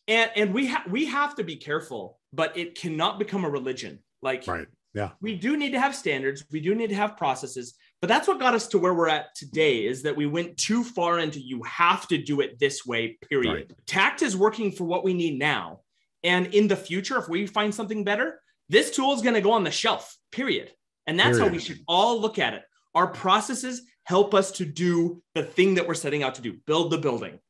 And we have to be careful, but it cannot become a religion. Like, right. Yeah. We do need to have standards. We do need to have processes, but that's what got us to where we're at today, is that we went too far into, you have to do it this way, period. Right. Takt is working for what we need now. And in the future, if we find something better, this tool is going to go on the shelf, period. And that's how we should all look at it. Our processes help us to do the thing that we're setting out to do, build the building,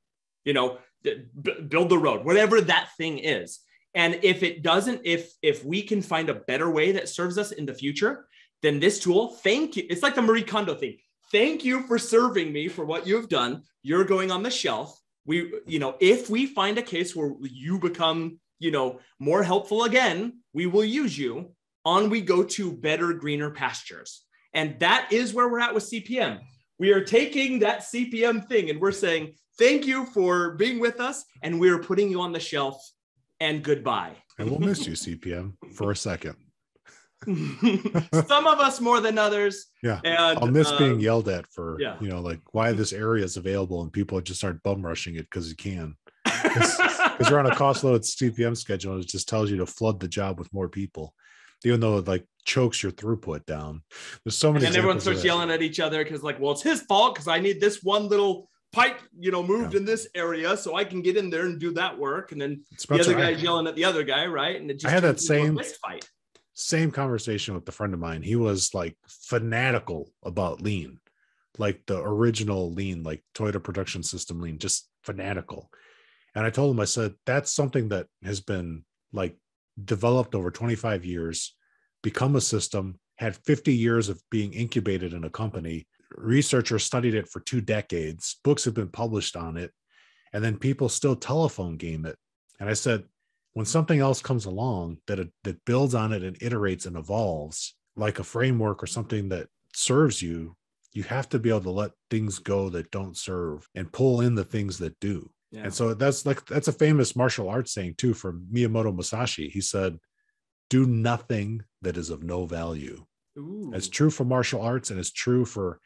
build the road, whatever that thing is. And if it doesn't, if we can find a better way that serves us in the future, then this tool, thank you. It's like the Marie Kondo thing. Thank you for serving me for what you've done. You're going on the shelf. If we find a case where you become, more helpful again, we will use you. On we go to better, greener pastures. And that is where we're at with CPM. We are taking that CPM thing and we're saying, thank you for being with us. And we're putting you on the shelf, and goodbye. And we'll miss you, CPM, for a second. Some of us more than others. Yeah. And I'll miss being yelled at for, why this area is available and people just aren't bum rushing it because you can. because you're on a cost load CPM schedule and it just tells you to flood the job with more people, even though it like chokes your throughput down. There's so many. And everyone starts yelling at each other because like, well, it's his fault because I need this one little pipe, moved in this area so I can get in there and do that work. And then Spencer, the other guy's yelling at the other guy, right? And it just I had that same conversation with a friend of mine. He was like fanatical about lean, like the original lean, like Toyota Production System lean, just fanatical. And I told him, I said, that's something that has been like developed over 25 years, become a system, had 50 years of being incubated in a company. Researchers studied it for 2 decades. Books have been published on it. And then people still telephone game it. And I said, when something else comes along that builds on it and iterates and evolves, like a framework or something that serves you, you have to be able to let things go that don't serve and pull in the things that do. Yeah. And so that's a famous martial arts saying too, from Miyamoto Musashi. He said, do nothing that is of no value. Ooh. It's true for martial arts, and it's true for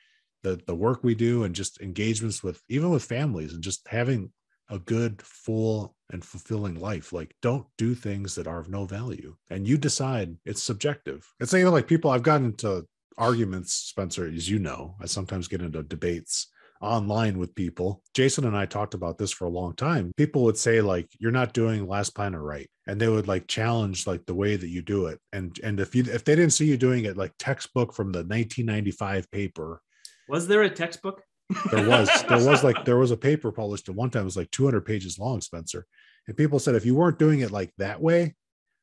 the work we do, and just engagements with, even with families, and just having a good, full and fulfilling life. Like, don't do things that are of no value, and you decide. It's subjective. It's even like people, I've gotten into arguments, Spencer, as you know, I sometimes get into debates online with people. Jason and I talked about this for a long time. People would say like, you're not doing last planner right. And they would like challenge like the way that you do it. And if they didn't see you doing it like textbook from the 1995 paper. Was there a textbook? There was a paper published at one time. It was like 200 pages long, Spencer. And people said, if you weren't doing it like that way,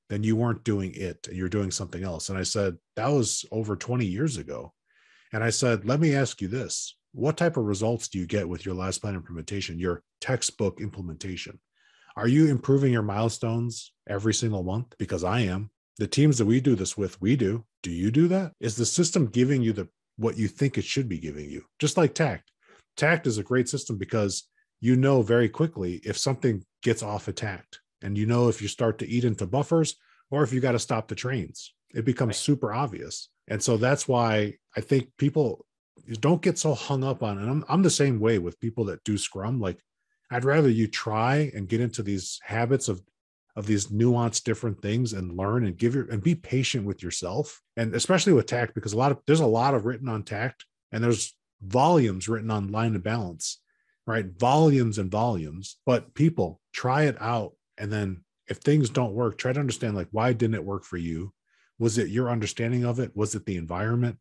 then you weren't doing it. You're doing something else. And I said, that was over 20 years ago. And I said, let me ask you this. What type of results do you get with your last plan implementation, your textbook implementation? Are you improving your milestones every single month? Because I am. The teams that we do this with, we do. Do you do that? Is the system giving you what you think it should be giving you? Just like Takt. Takt is a great system because you know very quickly if something gets off of Takt, and you know if you start to eat into buffers or if you got to stop the trains. It becomes super obvious. And so that's why I think people don't get so hung up on it. And I'm the same way with people that do Scrum. Like, I'd rather you try and get into these habits of these nuanced different things and learn and be patient with yourself. And especially with Takt, because there's a lot of written on Takt, and there's volumes written on line and balance, right? Volumes and volumes. But people, try it out. And then if things don't work, try to understand, like, why didn't it work for you? Was it your understanding of it? Was it the environment?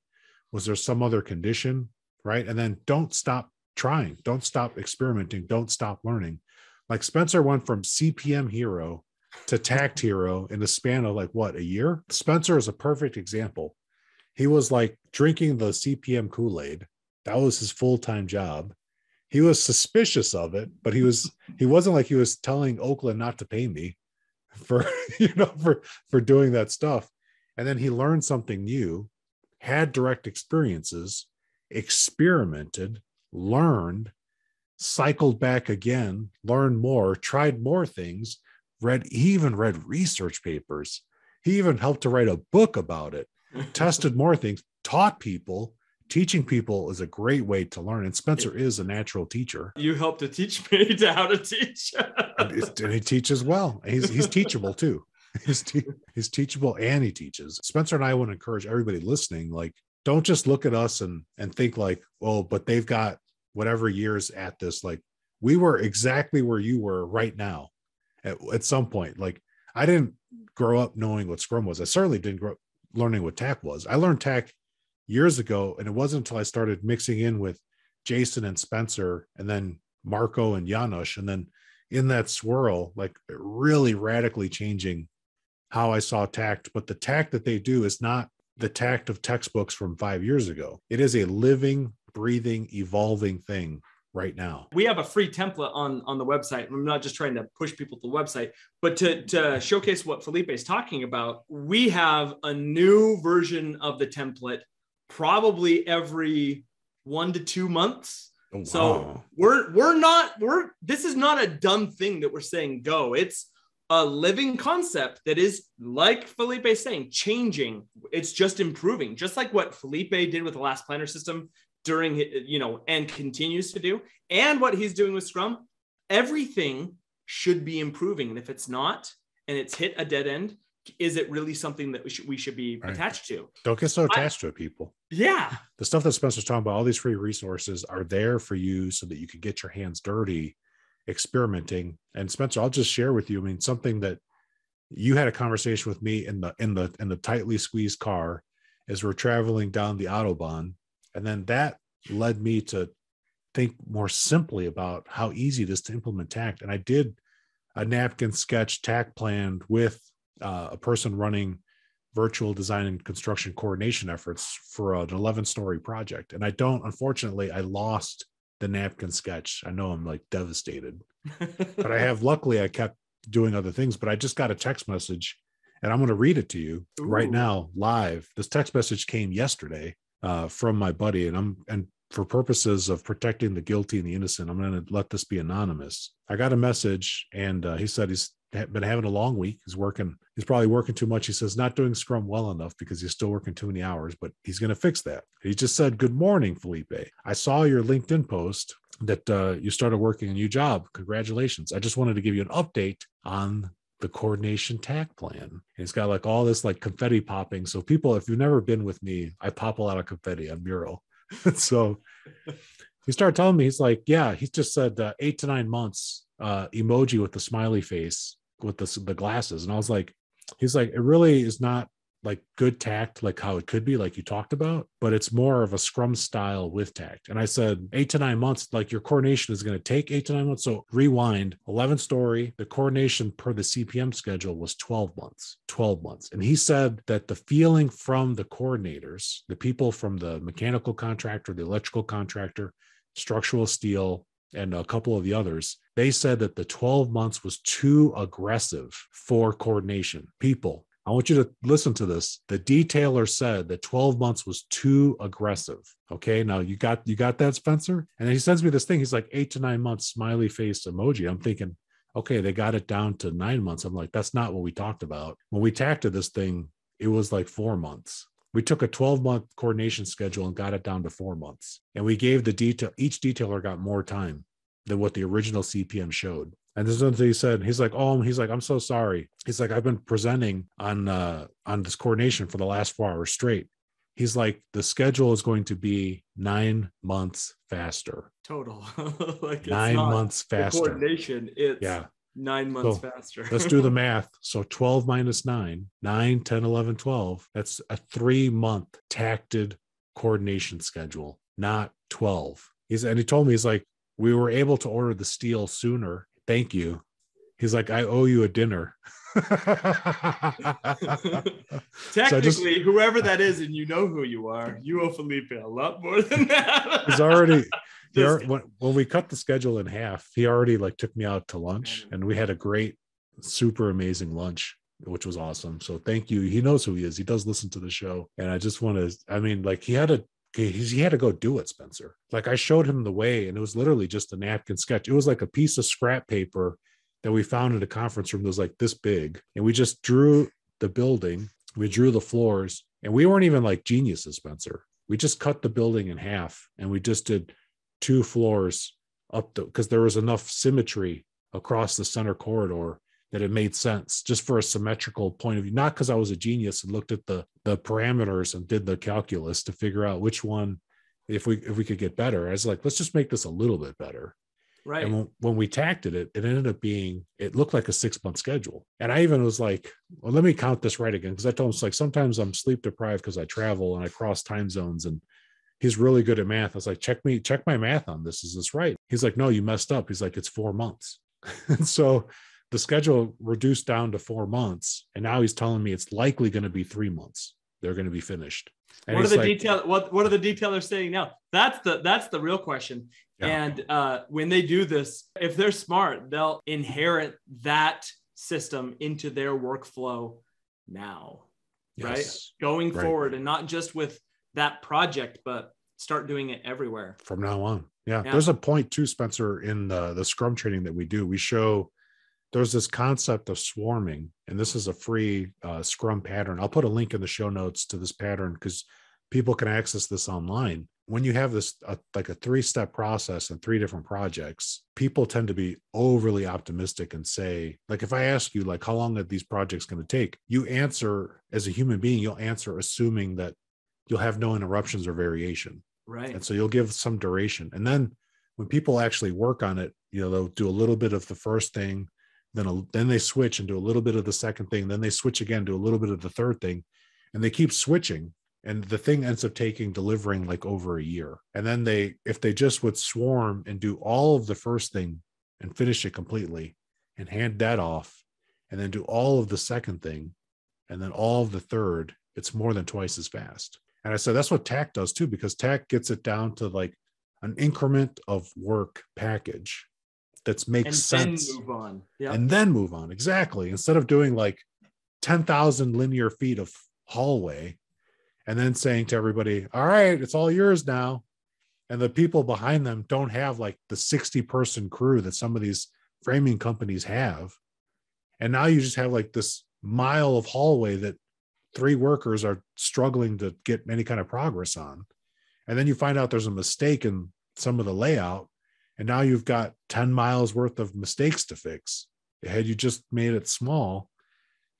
Was there some other condition, right? And then don't stop trying. Don't stop experimenting. Don't stop learning. Like, Spencer went from CPM hero to Takt hero in the span of a year? Spencer is a perfect example. He was like drinking the CPM Kool-Aid. That was his full-time job. He was suspicious of it, but he wasn't like he was telling Oakland not to pay me for doing that stuff. And then he learned something new, had direct experiences, experimented, learned, cycled back again, learned more, tried more things, he even read research papers. He even helped to write a book about it, tested more things, taught people. Teaching people is a great way to learn. And Spencer is a natural teacher. You helped to teach me how to teach. And he teaches well. He's teachable too. He's teachable and he teaches. Spencer and I want to encourage everybody listening, like, don't just look at us and think like, well, but they've got whatever years at this. Like, we were exactly where you were right now at some point. Like, I didn't grow up knowing what Scrum was. I certainly didn't grow up learning what Takt was. I learned Takt years ago, and it wasn't until I started mixing in with Jason and Spencer and then Marco and Janusz, and then in that swirl, like, really radically changing how I saw Takt. But the Takt that they do is not the Takt of textbooks from 5 years ago. It is a living, breathing, evolving thing right now. We have a free template on the website. I'm not just trying to push people to the website, but to showcase what Felipe is talking about, we have a new version of the template probably every 1 to 2 months. Oh, wow. So this is not a dumb thing that we're saying go. It's a living concept that is, like Felipe is saying, changing. It's just improving, just like what Felipe did with the last planner system during, and continues to do, and what he's doing with Scrum. Everything should be improving. And if it's not, and it's hit a dead end, is it really something that we should be attached to? Don't get so attached to it, people. Yeah. The stuff that Spencer's talking about, all these free resources are there for you so that you can get your hands dirty experimenting. And Spencer, I'll just share with you, I mean, something that you had a conversation with me in the tightly squeezed car as we're traveling down the Autobahn. And then that led me to think more simply about how easy it is to implement Takt. And I did a napkin sketch Takt plan with a person running virtual design and construction coordination efforts for an 11-story project. And unfortunately, I lost the napkin sketch. I know I'm like devastated, but luckily I kept doing other things, but I just got a text message and I'm going to read it to you right now live. This text message came yesterday from my buddy, and for purposes of protecting the guilty and the innocent, I'm going to let this be anonymous. I got a message and he said he's been having a long week. He's probably working too much. He says not doing Scrum well enough because he's still working too many hours, but he's going to fix that. He just said, "Good morning, Felipe. I saw your LinkedIn post that you started working a new job. Congratulations. I just wanted to give you an update on the coordination Takt plan." And it's got like all this like confetti popping. So people, if you've never been with me, I pop a lot of confetti on Mural. So he started telling me, he's like, yeah, he just said 8 to 9 months, emoji with the smiley face with the glasses. And I was like, he's like, it really is not like good Takt, like how it could be, like you talked about, but it's more of a Scrum style with Takt. And I said 8 to 9 months, like your coordination is going to take 8 to 9 months. So rewind, 11-story, the coordination per the CPM schedule was 12 months. And he said that the feeling from the coordinators, the people from the mechanical contractor, the electrical contractor, structural steel, and a couple of the others, they said that the 12 months was too aggressive for coordination. People, I want you to listen to this. The detailer said that 12 months was too aggressive. Okay, now you got that, Spencer? And then he sends me this thing. He's like 8 to 9 months, smiley face emoji. I'm thinking, okay, they got it down to 9 months. I'm like, that's not what we talked about. When we takted this thing, it was like 4 months. We took a 12-month coordination schedule and got it down to 4 months. And we gave each detailer got more time than what the original CPM showed. And this is what he said. He's like, I'm so sorry. He's like, I've been presenting on this coordination for the last 4 hours straight. He's like, the schedule is going to be 9 months faster. Total. Like 9 months faster. The coordination, it's 9 months faster. Let's do the math. So 12 minus 9, 9, 10, 11, 12. That's a 3-month takted coordination schedule, not 12. And he told me, he's like, we were able to order the steel sooner. Thank you. He's like, I owe you a dinner. Technically, whoever that is, and you know who you are, you owe Felipe a lot more than that. He's already, when we cut the schedule in half, he already like took me out to lunch, and we had a great, super amazing lunch, which was awesome. So thank you. He knows who he is. He does listen to the show. And I just want to, I mean, like he had to go do it, Spencer. Like I showed him the way, and it was literally just a napkin sketch. It was like a piece of scrap paper that we found in a conference room that was like this big. And we just drew the building, we drew the floors, and we weren't even like geniuses, Spencer. We just cut the building in half, and we just did 2 floors up because there was enough symmetry across the center corridor that it made sense just for a symmetrical point of view, not because I was a genius and looked at the parameters and did the calculus to figure out which one, if we could get better. I was like, let's just make this a little bit better. Right. And when we takted it, it ended up being, it looked like a 6-month schedule. And I even was like, well, let me count this right again. Because I told him, it's like, sometimes I'm sleep deprived because I travel and I cross time zones, and he's really good at math. I was like, check my math on this. Is this right? He's like, no, you messed up. He's like, it's 4 months. And so the schedule reduced down to 4 months. And now he's telling me it's likely going to be 3 months. They're going to be finished. And what are the detailers saying now? That's the real question. Yeah. And when they do this, if they're smart, they'll inherit that system into their workflow now, yes. Right? Going forward, and not just with that project, but start doing it everywhere from now on. Yeah. There's a point too, Spencer, in the Scrum training that we do. We show there's this concept of swarming, and this is a free Scrum pattern. I'll put a link in the show notes to this pattern because people can access this online. when you have this like a 3-step process and 3 different projects, people tend to be overly optimistic and say, like, if I ask you, like, how long are these projects going to take? You answer as a human being, you'll answer assuming that you'll have no interruptions or variation. Right. And so you'll give some duration. And then when people actually work on it, they'll do a little bit of the first thing, then they switch and do a little bit of the second thing, then they switch again, do a little bit of the third thing, and they keep switching. And the thing ends up delivering like over a year. And then if they just would swarm and do all of the first thing and finish it completely and hand that off, and then do all of the second thing, and then all of the third, it's more than twice as fast. And I said, that's what Takt does too, because Takt gets it down to like an increment of work package that makes sense. And then move on. Yep. And then move on. Exactly. Instead of doing like 10,000 linear feet of hallway, and then saying to everybody, all right, it's all yours now. And the people behind them don't have like the 60-person crew that some of these framing companies have. And now you just have like this mile of hallway that 3 workers are struggling to get any kind of progress on. And then you find out there's a mistake in some of the layout. And now you've got 10 miles worth of mistakes to fix. Had you just made it small,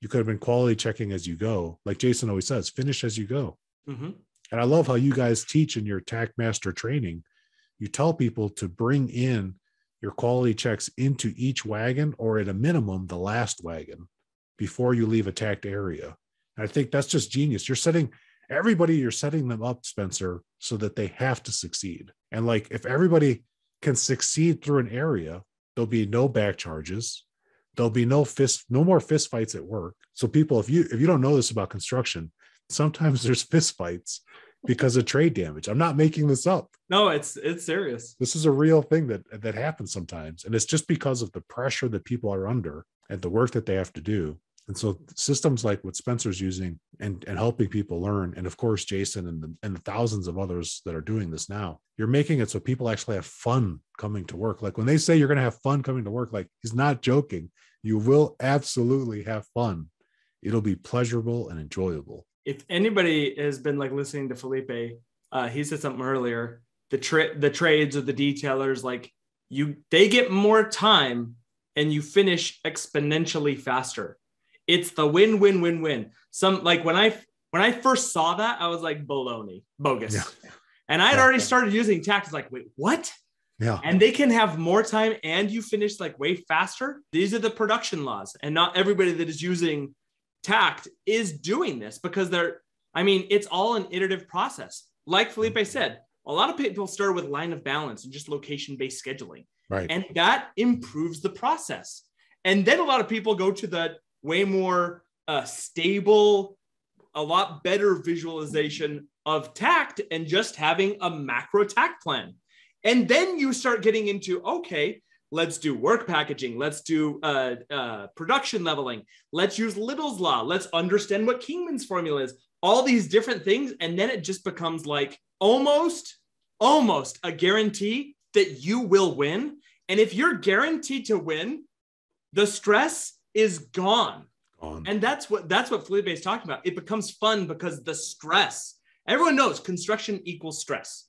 you could have been quality checking as you go. Like Jason always says, finish as you go. Mm-hmm. And I love how you guys teach in your Takt Master training. You tell people to bring in your quality checks into each wagon, or at a minimum, the last wagon, before you leave a Takt area. And I think that's just genius. You're setting them up, Spencer, so that they have to succeed. And like, if everybody can succeed through an area, there'll be no back charges. There'll be no more fist fights at work. So people, if you don't know this about construction, sometimes there's fist fights because of trade damage. I'm not making this up. No, it's serious. This is a real thing that happens sometimes. And it's just because of the pressure that people are under and the work that they have to do. And so systems like what Spencer's using and helping people learn, and of course, Jason and the thousands of others that are doing this now, you're making it so people actually have fun coming to work. Like when they say you're going to have fun coming to work, like he's not joking. You will absolutely have fun. It'll be pleasurable and enjoyable. If anybody has been like listening to Felipe, he said something earlier, the trades or the detailers, like they get more time and you finish exponentially faster. It's the win, win, win, win. Some like when I first saw that, I was like, baloney, bogus. Yeah. And I had already started using Takt. It's like, wait, what? Yeah. And they can have more time and you finish like way faster. These are the production laws. And not everybody that is using Takt is doing this because it's all an iterative process. Like Felipe said, a lot of people start with line of balance and just location-based scheduling. Right. And that improves the process. And then a lot of people go to the way more stable, a lot better visualization of Takt and just having a macro Takt plan. And then you start getting into, okay, let's do work packaging. Let's do production leveling. Let's use Little's Law. Let's understand what Kingman's formula is. All these different things. And then it just becomes like almost a guarantee that you will win. And if you're guaranteed to win, the stress is gone. And that's what Felipe is talking about. It becomes fun because the stress, everyone knows construction equals stress.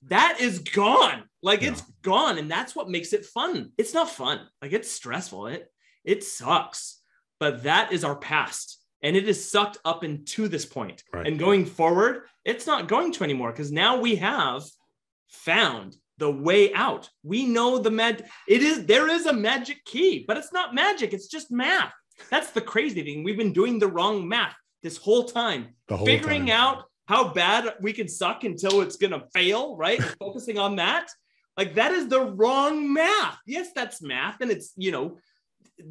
That is gone. Like it's gone. And that's what makes it fun. It's not fun. Like it's stressful. It sucks, but that is our past. And it is sucked up into this point. Right. And going forward, it's not going to anymore because now we have found the way out. We know there is a magic key, but it's not magic. It's just math. That's the crazy thing. We've been doing the wrong math this whole time, figuring out how bad we can suck until it's going to fail, right? Focusing on that. Like that is the wrong math. Yes, that's math and it's,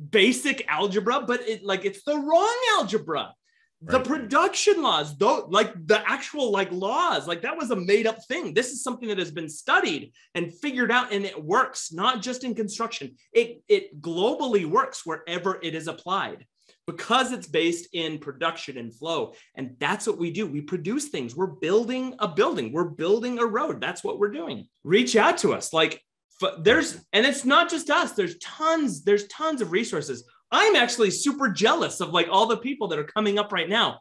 basic algebra, but it's the wrong algebra. The production laws, though, like the actual laws, like that was a made up thing. This is something that has been studied and figured out, and it works not just in construction. It globally works wherever it is applied because it's based in production and flow. And that's what we do. We produce things. We're building a building. We're building a road. That's what we're doing. Reach out to us. And it's not just us. There's tons of resources. I'm actually super jealous of all the people that are coming up right now.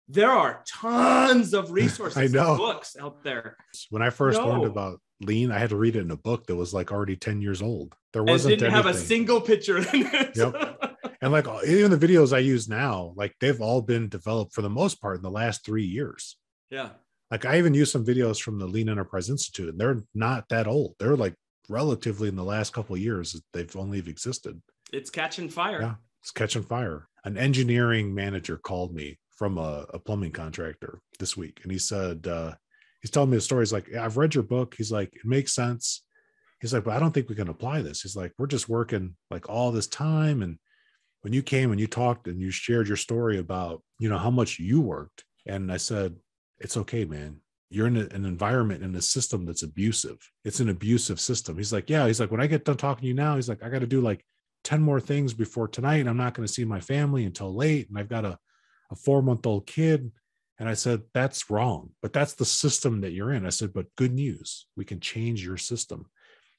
There are tons of resources, I know. books out there. When I first learned about Lean, I had to read it in a book that was like already 10 years old. There wasn't didn't have a single picture in it. Yep. And like even the videos I use now, like they've all been developed for the most part in the last 3 years. Yeah. Like I even use some videos from the Lean Enterprise Institute, and they're not that old. They're like relatively in the last couple of years, they've only existed. It's catching fire. Yeah, it's catching fire. An engineering manager called me from a plumbing contractor this week, and he said, he's telling me the story. He's like, I've read your book. He's like, it makes sense. He's like, but I don't think we can apply this. He's like, we're just working like all this time. And when you came and you talked and you shared your story about, you know, how much you worked. And I said, it's okay, man. You're in an environment, in a system that's abusive. It's an abusive system. He's like, yeah. He's like, when I get done talking to you now, he's like, I got to do like 10 more things before tonight. I'm not going to see my family until late. And I've got a 4-month-old kid. And I said, that's wrong, but that's the system that you're in. I said, but good news, we can change your system.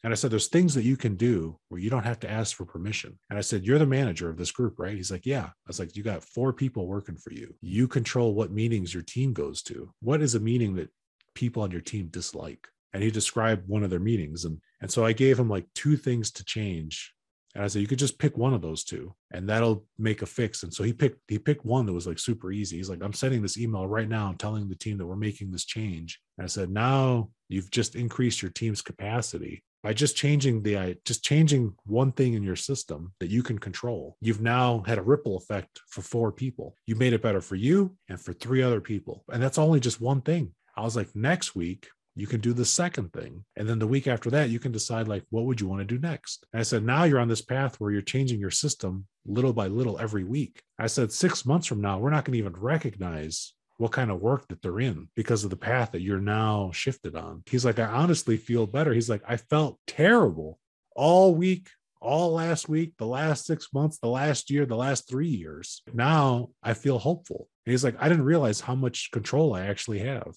And I said, there's things that you can do where you don't have to ask for permission. And I said, you're the manager of this group, right? He's like, yeah. I was like, you got 4 people working for you. You control what meetings your team goes to. What is a meeting that people on your team dislike? And he described one of their meetings. And so I gave him like 2 things to change. And I said, you could just pick one of those 2 and that'll make a fix. And so he picked one that was like super easy. He's like, I'm sending this email right now and telling the team that we're making this change. And I said, now you've just increased your team's capacity by just changing one thing in your system that you can control. You've now had a ripple effect for 4 people. You made it better for you and for 3 other people. And that's only just one thing. I was like, next week, you can do the second thing. And then the week after that, you can decide like, what would you want to do next? And I said, now you're on this path where you're changing your system little by little every week. I said, 6 months from now, we're not going to even recognize what kind of work that they're in because of the path that you're now shifted on. He's like, I honestly feel better. He's like, I felt terrible all week, all last week, the last 6 months, the last year, the last 3 years. Now I feel hopeful. And he's like, I didn't realize how much control I actually have.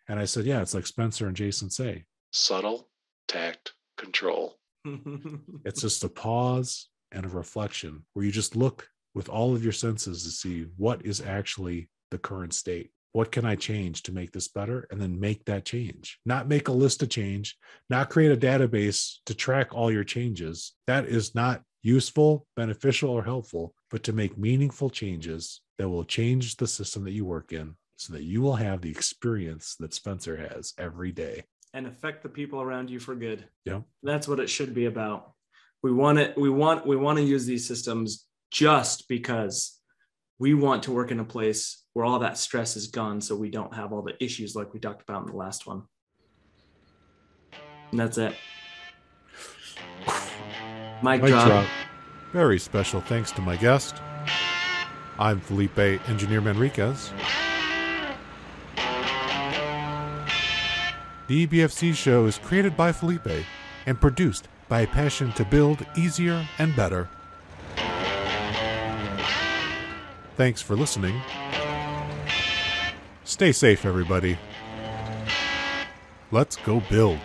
And I said, yeah, it's like Spencer and Jason say, subtle tact control. It's just a pause and a reflection where you just look with all of your senses to see what is actually the current state. What can I change to make this better? And then make that change. Not make a list of change, not create a database to track all your changes. That is not useful, beneficial, or helpful, but to make meaningful changes that will change the system that you work in, so that you will have the experience that Spencer has every day. And affect the people around you for good. Yeah. That's what it should be about. We want to use these systems just because we want to work in a place where all that stress is gone, so we don't have all the issues like we talked about in the last one. And that's it. Mic drop. Very special thanks to my guest. I'm Felipe Engineer Manriquez. The EBFC show is created by Felipe and produced by a passion to build easier and better. Thanks for listening. Stay safe, everybody. Let's go build.